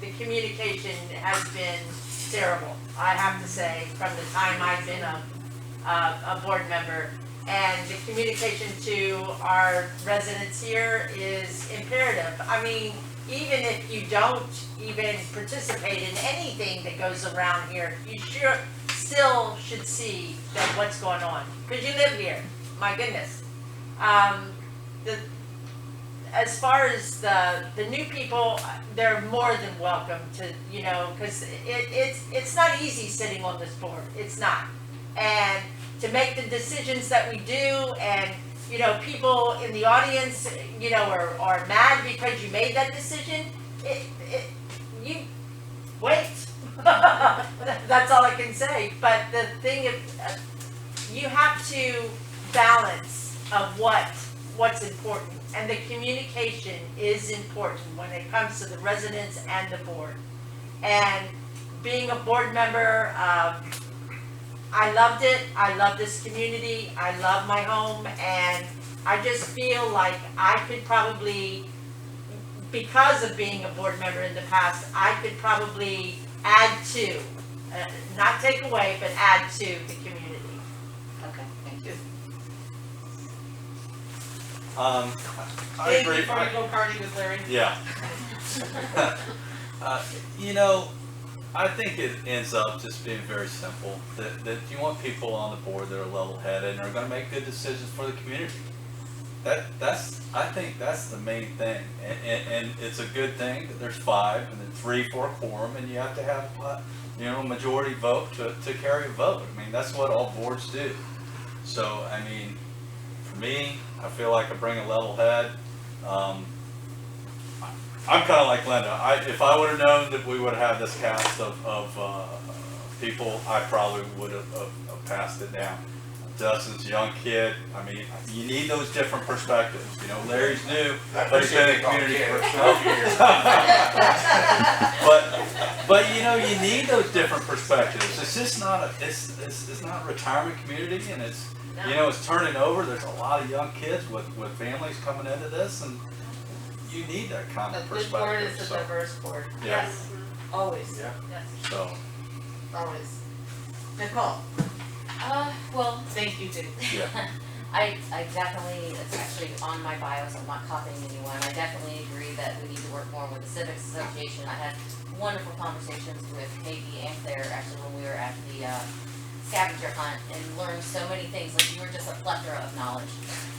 The communication has been terrible, I have to say, from the time I've been a board member. And the communication to our residents here is imperative. I mean, even if you don't even participate in anything that goes around here, you still should see that what's going on, because you live here, my goodness. As far as the new people, they're more than welcome to, you know, because it's not easy sitting on this board, it's not. And to make the decisions that we do, and you know, people in the audience, you know, are mad because you made that decision. You wait. That's all I can say. But the thing is, you have to balance of what's important, and the communication is important when it comes to the residents and the board. And being a board member, I loved it. I love this community. I love my home, and I just feel like I could probably, because of being a board member in the past, I could probably add to, not take away, but add to the community. Okay, thank you. I agree. Before you go party with Larry? Yeah. You know, I think it ends up just being very simple, that you want people on the board that are level-headed and are going to make good decisions for the community. I think that's the main thing, and it's a good thing that there's 5 and then 3 for a quorum, and you have to have you know, a majority vote to carry a vote. I mean, that's what all boards do. So I mean, for me, I feel like I bring a level head. I'm kind of like Linda. If I would have known that we would have this cast of people, I probably would have passed it down. Dustin's a young kid. I mean, you need those different perspectives. You know, Larry's new, but he's been in the community for 12 years. But you know, you need those different perspectives. It's just not it's not a retirement community, and it's, you know, it's turning over. There's a lot of young kids with families coming into this, and you need that kind of perspective. The board is a diverse board. Yeah. Yes, always. Yeah. Yes, So. always. Nicole? Well, Thank you, Dave. Yeah. I definitely, it's actually on my bio, so I'm not copying anyone. I definitely agree that we need to work more with the Civics Association. I had wonderful conversations with Katie and Claire, actually, when we were at the scavenger hunt, and learned so many things. Like, you were just a plethora of knowledge.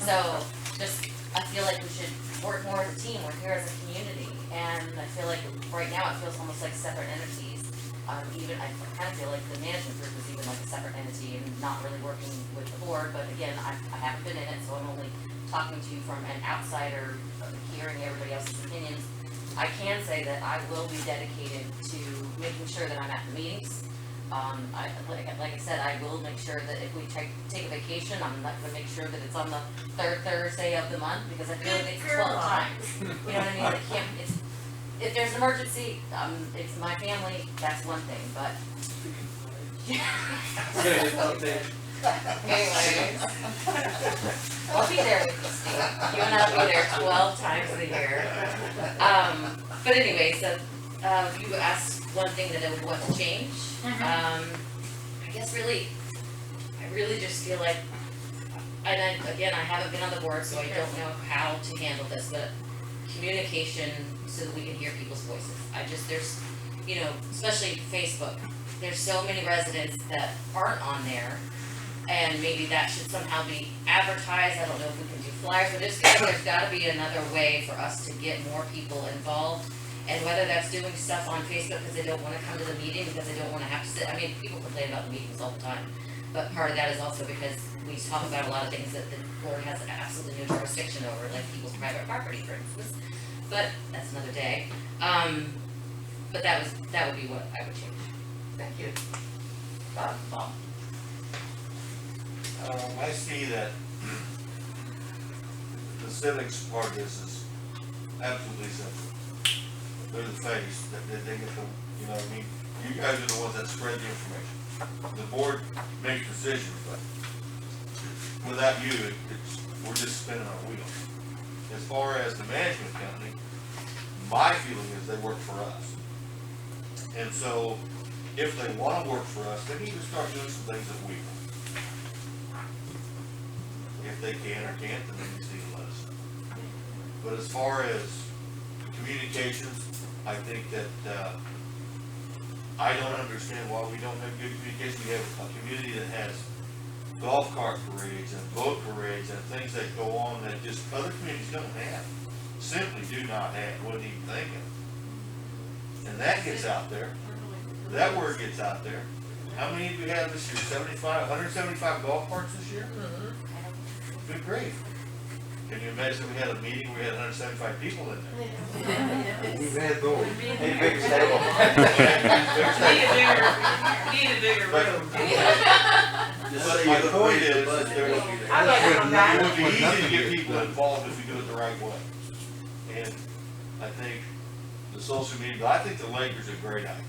So, just, I feel like we should work more as a team. We're here as a community, and I feel like right now it feels almost like separate entities. Even I kind of feel like the management group is even like a separate entity and not really working with the board. But again, I haven't been in it, so I'm only talking to you from an outsider, hearing everybody else's opinions. I can say that I will be dedicated to making sure that I'm at the meetings. Like I said, I will make sure that if we take a vacation, I'm not going to make sure that it's on the 3rd Thursday of the month, because I feel like it's 12 times. You know what I mean? It can't. If there's an emergency, it's my family, that's one thing, but. Anyway, I'll be there with you, Steve. You and I'll be there 12 times a year. But anyway, so you asked one thing that I would want to change. I guess I really just feel like again, I haven't been on the board, so I don't know how to handle this, but communication so that we can hear people's voices. There's, especially Facebook, there's so many residents that aren't on there, and maybe that should somehow be advertised. I don't know if we can do flyers, but there's gotta be another way for us to get more people involved. And whether that's doing stuff on Facebook because they don't wanna come to the meeting, because they don't wanna have to sit, people complain about the meetings all the time. But part of that is also because we talk about a lot of things that the board has absolutely no jurisdiction over, like people's private property, for instance. But that's another day. But that would be what I would change. Thank you. Bob? I see that the civics part of this is absolutely simple. They're the face, that they get the, you guys are the ones that spread the information. The board makes decisions, but without you, we're just spinning our wheels. As far as the management company, my feeling is they work for us. And so, if they want to work for us, they need to start doing some things that we want. If they can or can't, then they need to let us know. But as far as communications, I think that I don't understand why we don't have good communication. We have a community that has golf cart parades and boat parades and things that go on that just other communities don't have. Simply do not have, wouldn't even think of. And that gets out there. That word gets out there. How many do we have this year? 175 golf carts this year? Good grief. Can you imagine we had a meeting where we had 175 people in there? We've had those. Need a bigger table. Need a bigger room. But my point is, it would be easy to get people involved if we do it the right way. And I think the social media, I think the lake is a great idea.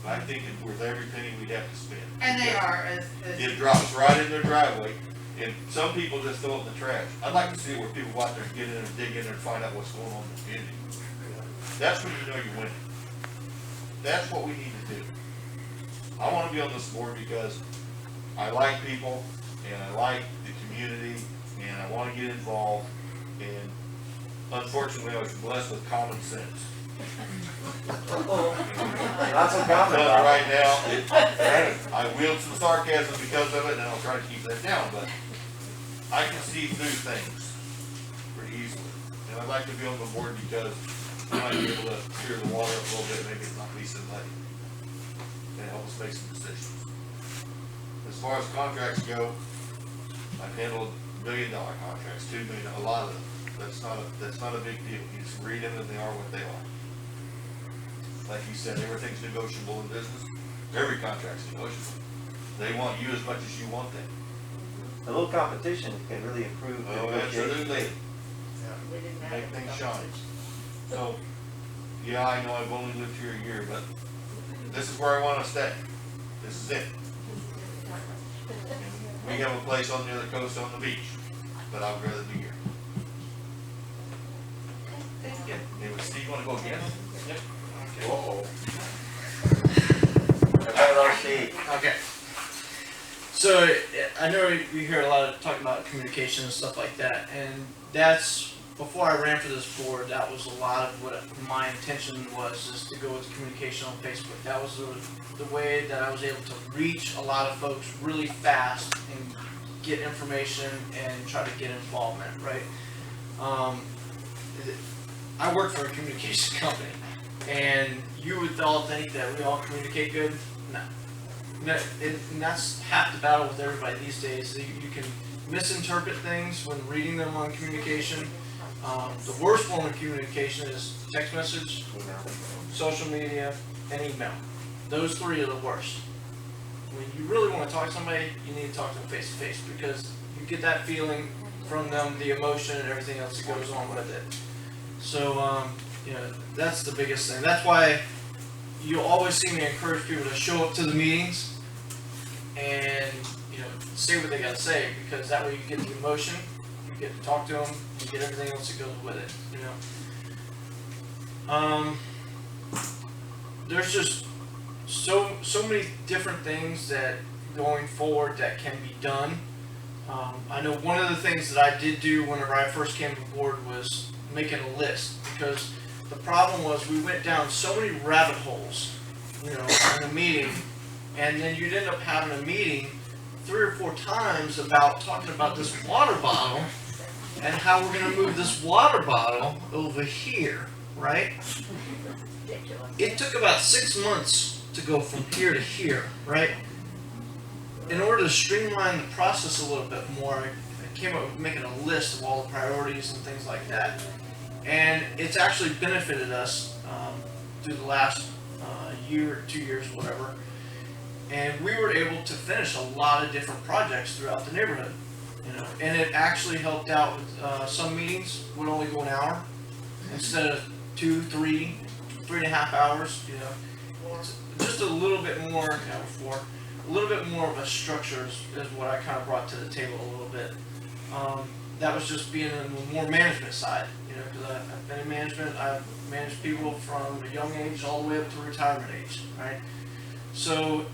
I think it's worth every penny we'd have to spend. And they are, It drops right in their driveway, and some people just throw it in the trash. I'd like to see where people go out there and get in and dig in there and find out what's going on in the community. That's when you know you're winning. That's what we need to do. I want to be on this board because I like people, and I like the community, and I want to get involved, and unfortunately I was blessed with common sense. Not so common. Right now, I wield some sarcasm because of it, and I'll try to keep that down, but I can see through things pretty easily. And I'd like to be on the board because I might be able to clear the water up a little bit, make it not be so muddy, and help us make some decisions. As far as contracts go, I've handled $1 million contracts, $2 million, a lot of them. That's not a big deal. You just read them and they are what they are. Like you said, everything's negotiable in business. Every contract's negotiable. They want you as much as you want them. A little competition can really improve the negotiation. Absolutely. Make things shine. So, yeah, I know I've only lived here a year, but this is where I want to stay. This is it. And we have a place on the other coast on the beach, but I'd rather be here. Thank you. Anyway, Steve, want to go again? Yep. Uh-oh. Okay. So I know we hear a lot of talking about communication and stuff like that, and that's, before I ran for this board, that was a lot of what my intention was, is to go with communication on Facebook. That was the way that I was able to reach a lot of folks really fast and get information and try to get involvement, right? I work for a communication company, and you would all think that we all communicate good. No. And that's half the battle with everybody these days. You can misinterpret things when reading them on communication. The worst form of communication is text message, social media, and email. Those three are the worst. When you really want to talk to somebody, you need to talk to them face to face, because you get that feeling from them, the emotion and everything else that goes on with it. So, that's the biggest thing. That's why you'll always see me encourage people to show up to the meetings and, say what they gotta say, because that way you get the emotion, you get to talk to them, you get everything else that goes with it, There's just so many different things that going forward that can be done. I know one of the things that I did do whenever I first came aboard was making a list, because the problem was we went down so many rabbit holes, in a meeting, and then you'd end up having a meeting 3 or 4 times about talking about this water bottle and how we're going to move this water bottle over here, right? It took about 6 months to go from here to here, right? In order to streamline the process a little bit more, I came up with making a list of all the priorities and things like that. And it's actually benefited us through the last year, 2 years, whatever. And we were able to finish a lot of different projects throughout the neighborhood, And it actually helped out with some meetings would only go an hour instead of 2, 3, 3.5 hours. It's just a little bit more, a little bit more of a structure is what I kind of brought to the table a little bit. That was just being on the more management side, because I've been in management. I've managed people from a young age all the way up to retirement age, right? So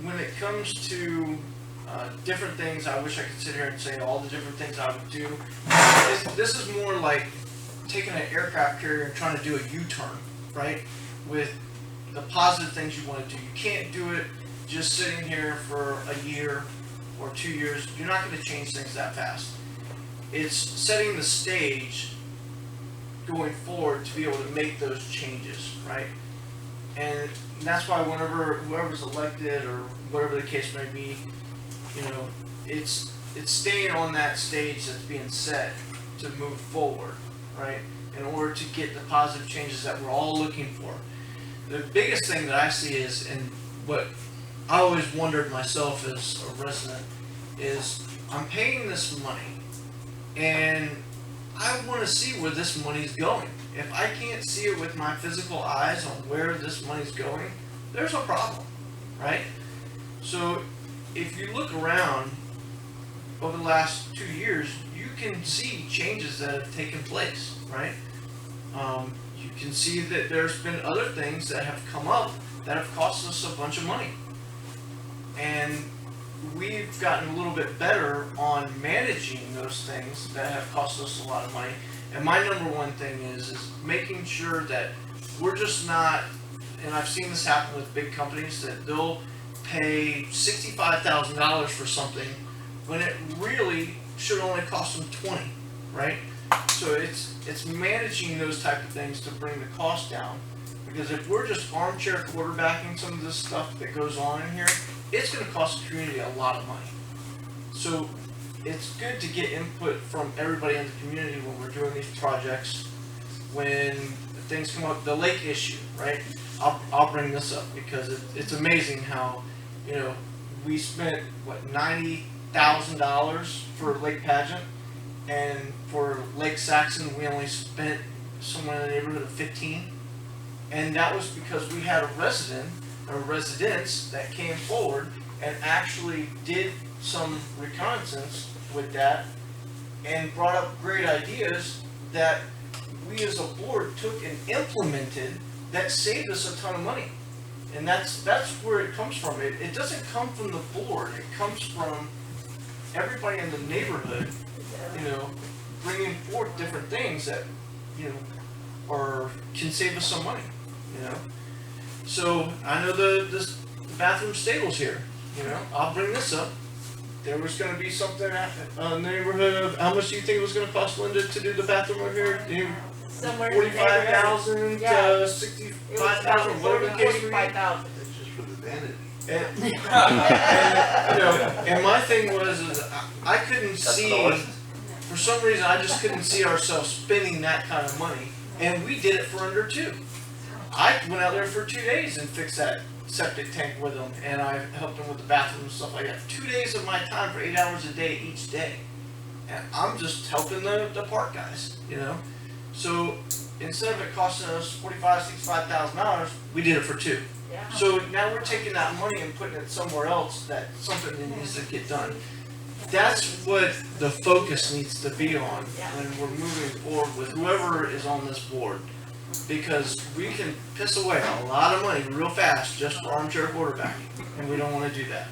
when it comes to different things, I wish I could sit here and say all the different things I would do. This is more like taking an aircraft carrier and trying to do a U-turn, right? With the positive things you want to do. You can't do it just sitting here for a year or 2 years. You're not going to change things that fast. It's setting the stage going forward to be able to make those changes, right? And that's why whenever whoever's elected or whatever the case may be, it's staying on that stage that's being set to move forward, right? In order to get the positive changes that we're all looking for. The biggest thing that I see is, and what I always wondered myself as a resident, is I'm paying this money and I want to see where this money's going. If I can't see it with my physical eyes on where this money's going, there's a problem, right? So if you look around over the last 2 years, you can see changes that have taken place, right? You can see that there's been other things that have come up that have cost us a bunch of money. And we've gotten a little bit better on managing those things that have cost us a lot of money. And my number one thing is making sure that we're just not, and I've seen this happen with big companies, that they'll pay $65,000 for something when it really should only cost them 20, right? So it's managing those type of things to bring the cost down. Because if we're just armchair quarterbacking some of this stuff that goes on in here, it's going to cost the community a lot of money. So it's good to get input from everybody in the community when we're doing these projects. When things come up, the lake issue, right? I'll bring this up because it's amazing how, we spent $90,000 for Lake Padgett, and for Lake Saxon we only spent somewhere in the neighborhood of 15. And that was because we had a residents that came forward and actually did some reconnaissance with that and brought up great ideas that we as a board took and implemented that saved us a ton of money. And that's where it comes from. It doesn't come from the board. It comes from everybody in the neighborhood, bringing forth different things that, can save us some money, So I know the bathroom stable's here, I'll bring this up. There was going to be something in the neighborhood of, how much do you think it was going to cost Linda to do the bathroom over here? Somewhere 45,000 to 65,000, whatever the case may be. 45,000. It's just for the vanity. And my thing was I couldn't see, for some reason I just couldn't see ourselves spending that kind of money, and we did it for under 2. I went out there for 2 days and fixed that septic tank with them, and I helped them with the bathroom and stuff like that. 2 days of my time for 8 hours a day each day, and I'm just helping the park guys, So instead of it costing us $45,000, $65,000, we did it for 2. Yeah. So now we're taking that money and putting it somewhere else that something that needs to get done. That's what the focus needs to be on when we're moving forward with whoever is on this board. Because we can piss away a lot of money real fast just for armchair quarterbacking, and we don't want to do that.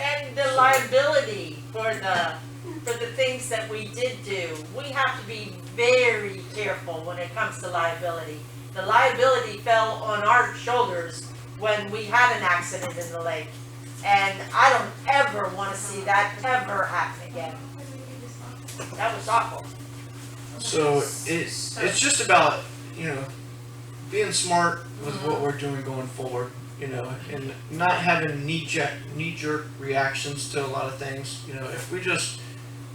And the liability for the things that we did do, we have to be very careful when it comes to liability. The liability fell on our shoulders when we had an accident in the lake. And I don't ever want to see that ever happen again. That was awful. So it's just about, being smart with what we're doing going forward, and not having knee-jerk reactions to a lot of things. If we just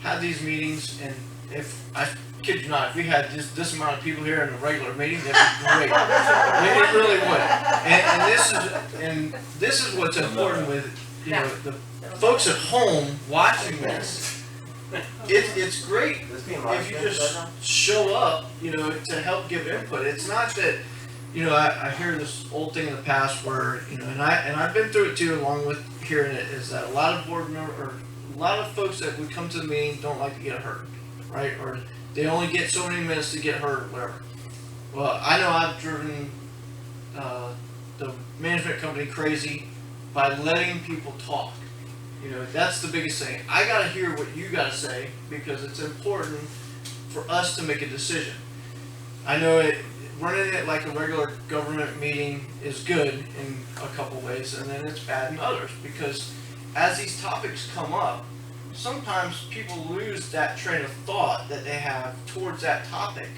had these meetings, and if I kid you not, if we had this amount of people here in a regular meeting, that'd be great. It really would. And this is what's important with the folks at home watching this. It's great if you just show up, to help give input. It's not that, I hear this old thing in the past where, and I've been through it too, along with hearing it, is that a lot of board members, or a lot of folks that would come to the meeting don't like to get hurt, right? Or they only get so many minutes to get hurt or whatever. Well, I know I've driven the management company crazy by letting people talk. That's the biggest thing. I gotta hear what you gotta say because it's important for us to make a decision. I know running it like a regular government meeting is good in a couple ways, and then it's bad in others because as these topics come up, sometimes people lose that train of thought that they have towards that topic,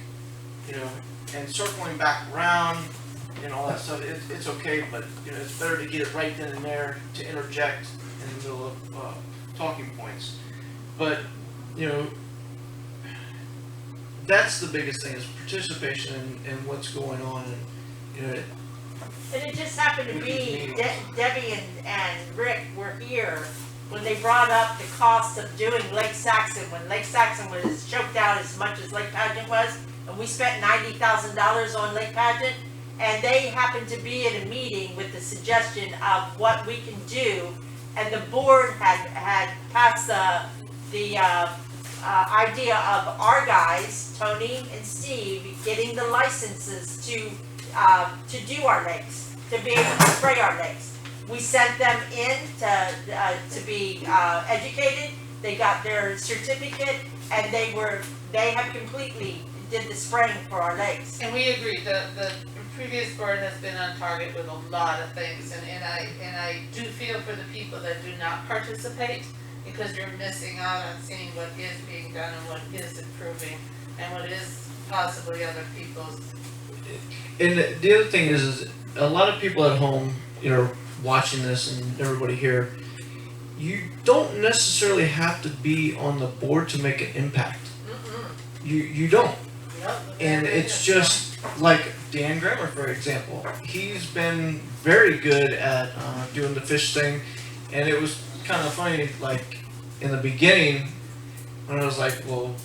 and circling back around and all that stuff. It's okay, but it's better to get it right then and there to interject in the middle of talking points. But that's the biggest thing is participation in what's going on, and And it just happened to be Debbie and Rick were here when they brought up the cost of doing Lake Saxon, when Lake Saxon was choked out as much as Lake Padgett was, and we spent $90,000 on Lake Padgett, and they happened to be at a meeting with the suggestion of what we can do, and the board had passed the idea of our guys, Tony and Steve, getting the licenses to do our lakes, to be able to spray our lakes. We sent them in to be educated. They got their certificate, and they have completely did the spraying for our lakes. And we agree, the previous board has been on target with a lot of things, and I do feel for the people that do not participate, because you're missing out on seeing what is being done and what is improving, and what is possibly other people's. And the other thing is a lot of people at home, watching this, and everybody here, you don't necessarily have to be on the board to make an impact. You don't. Yep. And it's just like Dan Grammer, for example. He's been very good at doing the fish thing, and it was kind of funny, like in the beginning, when I was like, well,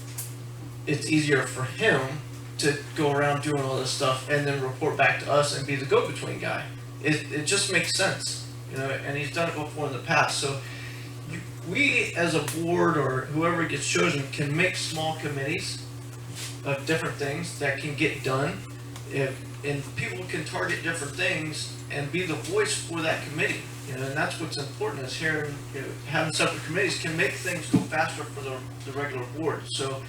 it's easier for him to go around doing all this stuff and then report back to us and be the go-between guy. It just makes sense, and he's done it before in the past. So we as a board or whoever gets chosen can make small committees of different things that can get done, and people can target different things and be the voice for that committee. And that's what's important is hearing, having separate committees can make things go faster for the regular board. So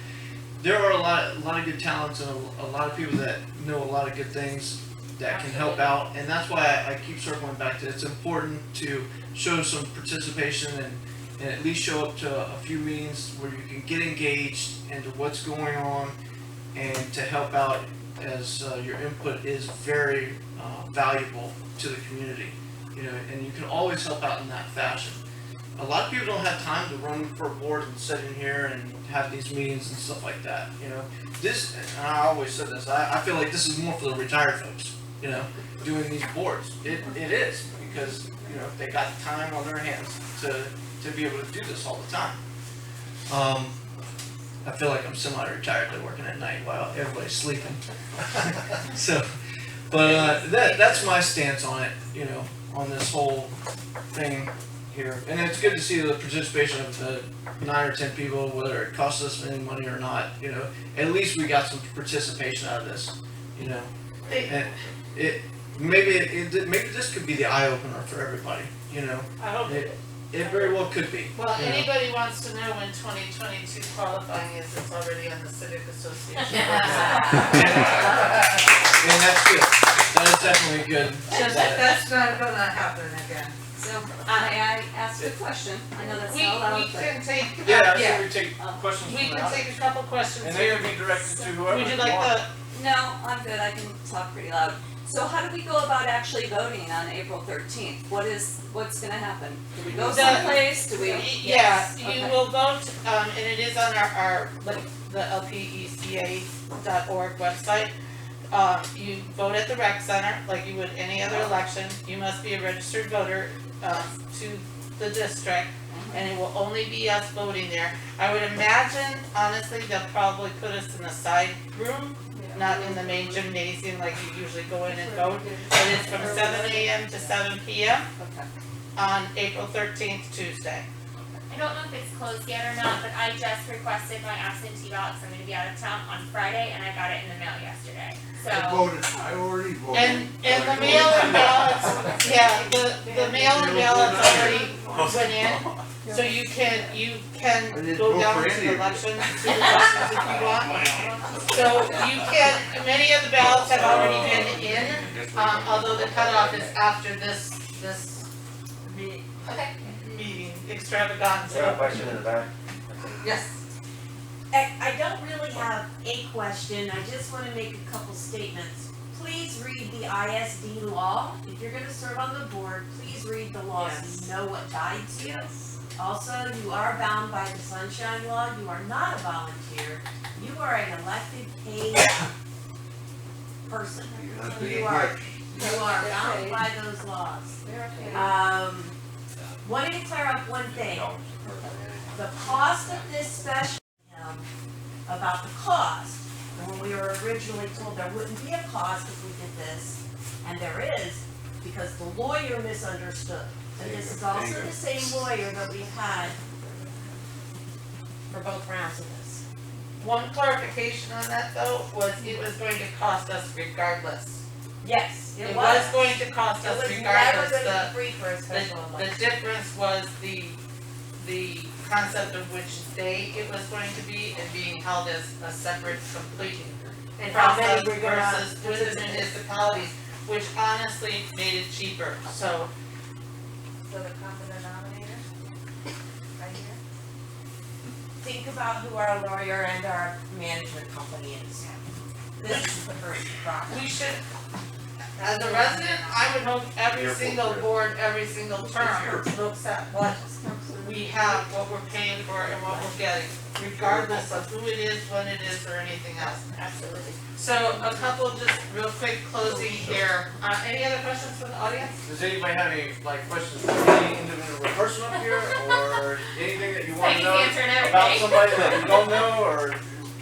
there are a lot of good talents and a lot of people that know a lot of good things that can help out, and that's why I keep circling back to it's important to show some participation and at least show up to a few meetings where you can get engaged into what's going on and to help out, as your input is very valuable to the community. And you can always help out in that fashion. A lot of people don't have time to run for a board and sit in here and have these meetings and stuff like that. This, and I always said this, I feel like this is more for the retired folks, doing these boards. It is, because, they got the time on their hands to be able to do this all the time. I feel like I'm semi-retired, they're working at night while everybody's sleeping. So, but that's my stance on it, on this whole thing here. And it's good to see the participation of the 9 or 10 people, whether it costs us any money or not. At least we got some participation out of this. And maybe this could be the eye opener for everybody. I hope it is. It very well could be. Well, you know. anybody wants to know when 2022 qualifying is, it's already on the Civic Association. And that's good. That is definitely good. That's not gonna happen again. So, may I ask a question? I know that's We not allowed, we but. can take, Yeah, yeah, so we take questions we from can the take a couple questions and here. they can be directed to whoever. Would you like the, No, I'm good, I can talk pretty loud. So how do we go about actually voting on April 13th? What's gonna happen? Do we go The- someplace, do we? yeah, Yes, you okay. will vote, and it is on the lpeca.org website. You vote at the rec center like you would any other election. You must be a registered voter, to the district, and it will only be us voting there. I would imagine, honestly, they'll probably put us in a side room, not in the main gymnasium like you usually go in and vote. But it's from 7 a.m. to 7 p.m. on April 13th, Tuesday. I don't know if it's closed yet or not, but I just requested my absentee ballot, so I'm gonna be out of town on Friday, and I got it in the mail yesterday, so. I already voted. And the mail-in ballots, yeah, the mail-in ballots already went in, so you can go down to the election, to the elections if you want. So you can, many of the ballots have already been in, although the cutoff is after this meeting extravaganza. Is there a question in the back? Yes. I don't really have a question, I just wanna make a couple statements. Please read the ISD law, if you're gonna serve on the board, please read the law so you know what guides you. Also, you are bound by the sunshine law, you are not a volunteer, you are an elected paid person. You are bound by those laws. Wanted to clear up one thing. The cost of this special, about the cost, and when we were originally told there wouldn't be a cost if we did this, and there is, because the lawyer misunderstood. And this is also the same lawyer that we've had for both rounds of this. One clarification on that though, was it was going to cost us regardless. Yes, It was going to cost us regardless. It was never gonna be free for a special The election. difference was the concept of which day it was going to be and being held as a separate, complete And how many process we're gonna versus with the municipalities, which honestly made it cheaper, so. So the common denominator, right here? Think about who our lawyer and our management company is. This is the first problem. We should, as a resident, I would hope every single board, every single term looks at what we have, what we're paying for and what we're getting, regardless of who it is, when it is, or anything else. Absolutely. So a couple just real quick closing here. Any other questions from the audience? Does anybody have any questions for any individual person up here, or anything that you want to know about somebody that you don't know, or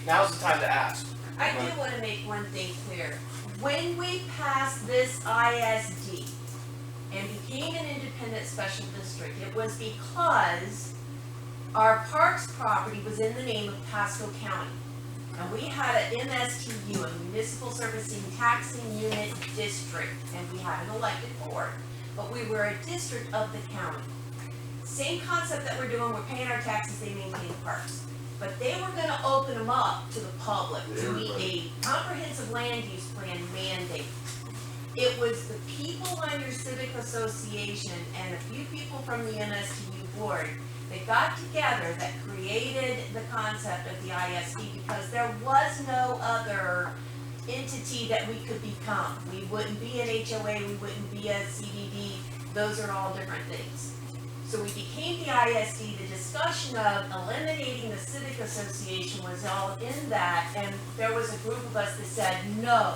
now's the time to ask? I do want to make one thing clear. When we passed this ISD and became an independent special district, it was because our parks property was in the name of Pasco County. And we had an MSTU, a Municipal Servicing Taxing Unit District, and we had an elected board. But we were a district of the county. Same concept that we're doing, we're paying our taxes, they maintain the parks. But they were gonna open them up to the public to meet a comprehensive land use plan mandate. It was the people on your civic association and a few people from the MSTU board that got together that created the concept of the ISD because there was no other entity that we could become. We wouldn't be an HOA, we wouldn't be a CDD, those are all different things. So we became the ISD, the discussion of eliminating the civic association was all in that, and there was a group of us that said, no,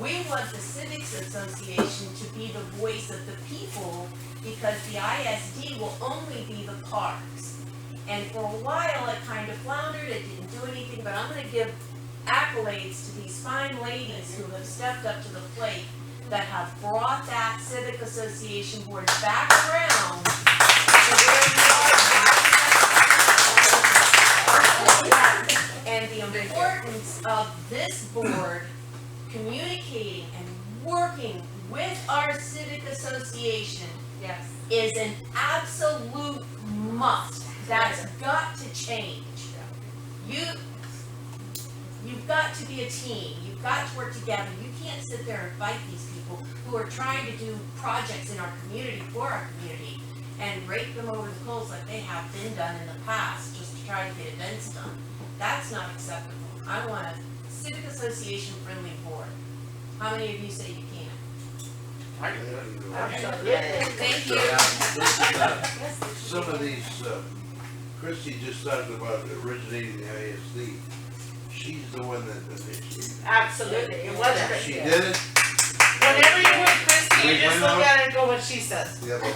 we want the civics association to be the voice of the people because the ISD will only be the parks. And for a while, it kind of floundered, it didn't do anything, but I'm gonna give accolades to these fine ladies who have stepped up to the plate that have brought that civic association board back around to where we are. And the importance of this board communicating and working with our civic association Yes. is an absolute must. That's got to change. You've got to be a team. You've got to work together. You can't sit there and fight these people who are trying to do projects in our community for our community and rake them over the coals like they have been done in the past just to try to get events done. That's not acceptable. I want a civic association friendly board. How many of you say you can? I Thank you. Some of these, Christie just talked about originating the ISD. She's the one that initiated. Absolutely, it was She Christie. did it. Whenever you're with Christie, We you just went look out- at it and go what she says. Yeah, but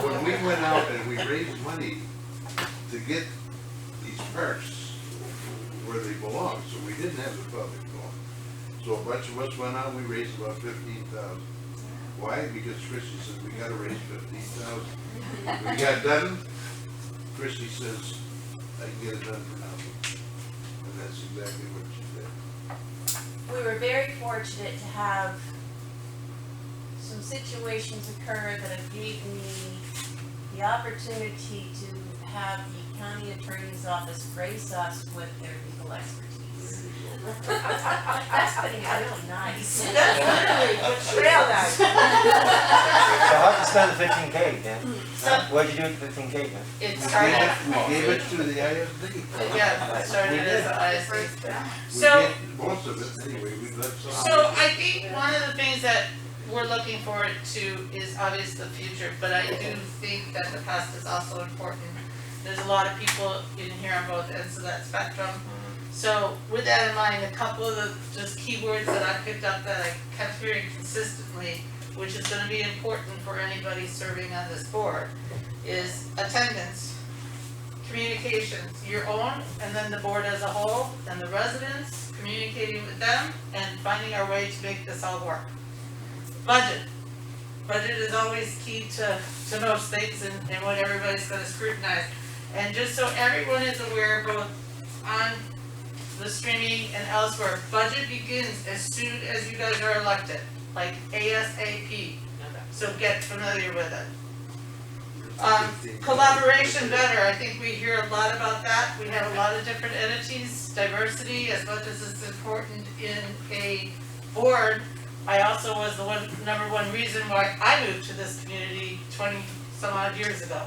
when we went out and we raised money to get these parks where they belong, so we didn't have the public going. So a bunch of us went out, we raised about 15,000. Why? Because Christie said, we gotta raise 15,000. We got done, Christie says, I can get it done for nothing. And that's exactly what she did. We were very fortunate to have some situations occur that have gave me the opportunity to have the county attorney's office grace us with their legal expertise. That's putting it really nice. That's literally real nice. So how'd you spend the 15K, Dan? What'd you do with the 15K, Dan? It started, We gave it to the ISD. yeah, it started as an ISD. We So, did most of it anyway, we left some. so I think one of the things that we're looking forward to is obviously the future, but I do think that the past is also important. There's a lot of people in here on both ends of that spectrum. So with that in mind, a couple of the just keywords that I picked up that I kept hearing consistently, which is gonna be important for anybody serving on this board, is attendance, communications, your own, and then the board as a whole, and the residents, communicating with them, and finding our way to make this all work. Budget. Budget is always key to most things and what everybody's gonna scrutinize. And just so everyone is aware, both on the streaming and elsewhere, budget begins as soon as you guys are elected, like ASAP. So get familiar with it. Collaboration better, I think we hear a lot about that. We have a lot of different entities, diversity, as much as it's important in a board. I also was the number one reason why I moved to this community 20 some odd years ago,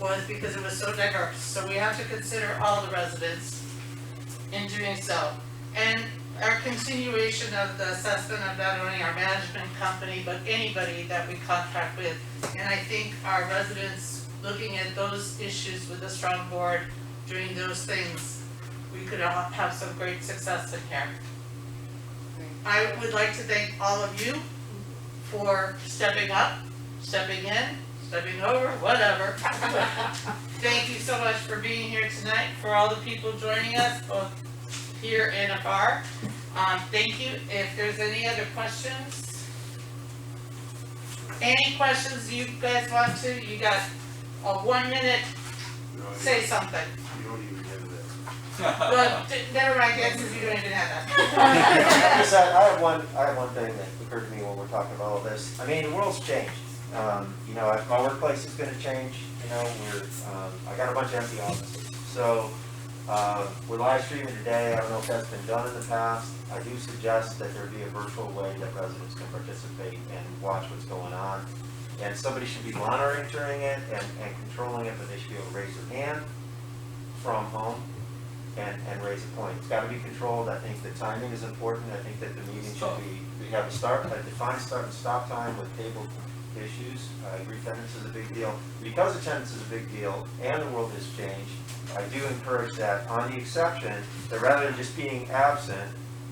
was because it was so diverse. So we have to consider all the residents in doing so. And our continuation of the assessment of not only our management company, but anybody that we contract with. And I think our residents, looking at those issues with a strong board, doing those things, we could have some great success in here. I would like to thank all of you for stepping up, stepping in, stepping over, whatever. Thank you so much for being here tonight, for all the people joining us, both here and afar. Thank you. If there's any other questions? Any questions you guys want to? You got a 1 minute, say something. You don't even have that. Well, never mind, yes, you don't even have that. I have one thing that occurred to me when we're talking about all this. I mean, the world's changed. You know, my workplace is gonna change, you know, I got a bunch of empty offices. So, we're live streaming today. I don't know if that's been done in the past. I do suggest that there be a virtual way that residents can participate and watch what's going on. And somebody should be monitoring it and controlling it, but they should be able to raise their hand from home and raise a point. It's gotta be controlled. I think the timing is important. I think that the meeting should be, we have a defined start and stop time with table issues. I agree attendance is a big deal. Because attendance is a big deal and the world has changed, I do encourage that on the exception, that rather than just being absent,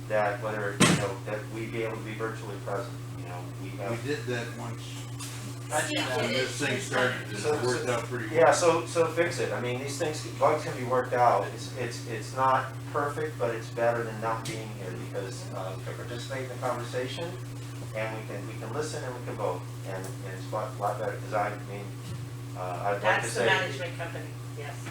that whether, you know, that we be able to be virtually present, you know, we did that once. When this thing started, it worked out pretty well. Yeah, so fix it. I mean, these things, bugs can be worked out. It's not perfect, but it's better than not being here because we can participate in the conversation and we can listen and we can vote. And it's a lot better because I'd like to say. That's the management company.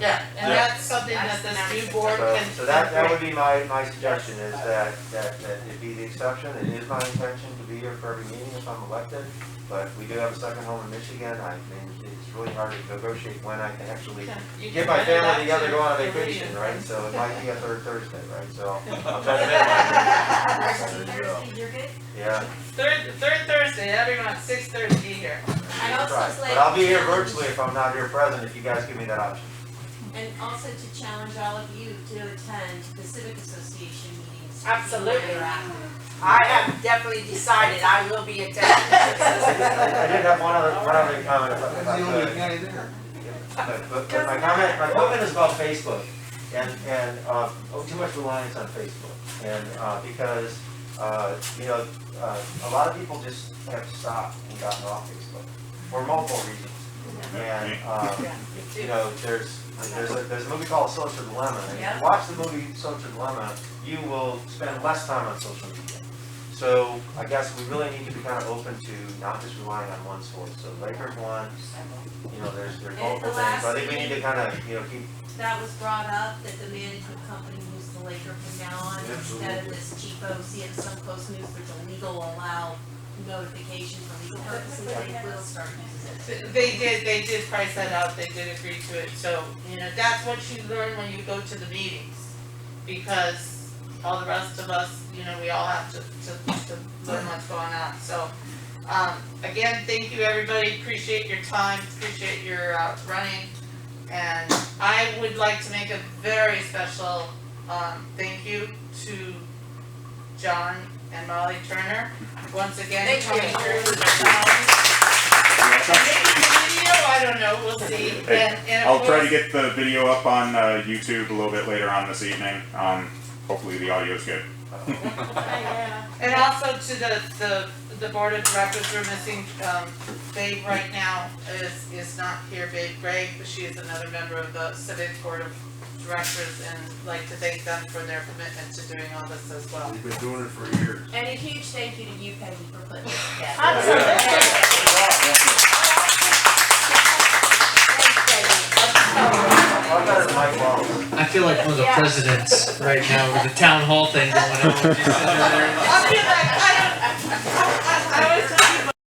Yeah, and that's something that this new board can. So that would be my suggestion, is that it be the exception. It is my intention to be here for every meeting if I'm elected, but we do have a second home in Michigan. I mean, it's really hard to negotiate when I can actually get my family together, go on a vacation, right? So it might be a third Thursday, right? So I'll try to minimize. You're good? Yeah. Third Thursday, everyone, 6:30, be here. And also, Right. But I'll be here virtually if I'm not here present, if you guys give me that option. And also to challenge all of you to attend the Civic Association meetings. Absolutely. I have definitely decided I will be attending. I did have one other comment if I could. But my comment is about Facebook and too much reliance on Facebook. And because, a lot of people just have stopped and gotten off Facebook for multiple reasons. And, there's a movie called Social Dilemma. And if you watch the movie Social Dilemma, you will spend less time on social media. So I guess we really need to be kind of open to not just relying on one source. So Lakers one, there's multiple things. So I think we need to kind of, keep. That was brought up, that the management company moves the Laker from now on, instead of this cheapo, see it in some Coast News, there's a legal allow notification for legal purposes, they will start using it. They did price that out, they did agree to it, so, that's what you learn when you go to the meetings. Because all the rest of us, we all have to learn what's going on, so. Again, thank you everybody, appreciate your time, appreciate your running. And I would like to make a very special, thank you to John and Molly Turner, once again coming through the town. Maybe the video, I don't know, we'll see. And I'll try to get the video up on YouTube a little bit later on this evening. Hopefully the audio is good. And also to the board of directors, we're missing, Babe right now is not here, Babe Gregg, but she is another member of the Civics board of directors, and like to thank them for their commitment to doing all this as well. We've been doing it for years. And a huge thank you to you, Peggy, for putting this together. I feel like one of the presidents right now with the town hall thing going on. I feel like I don't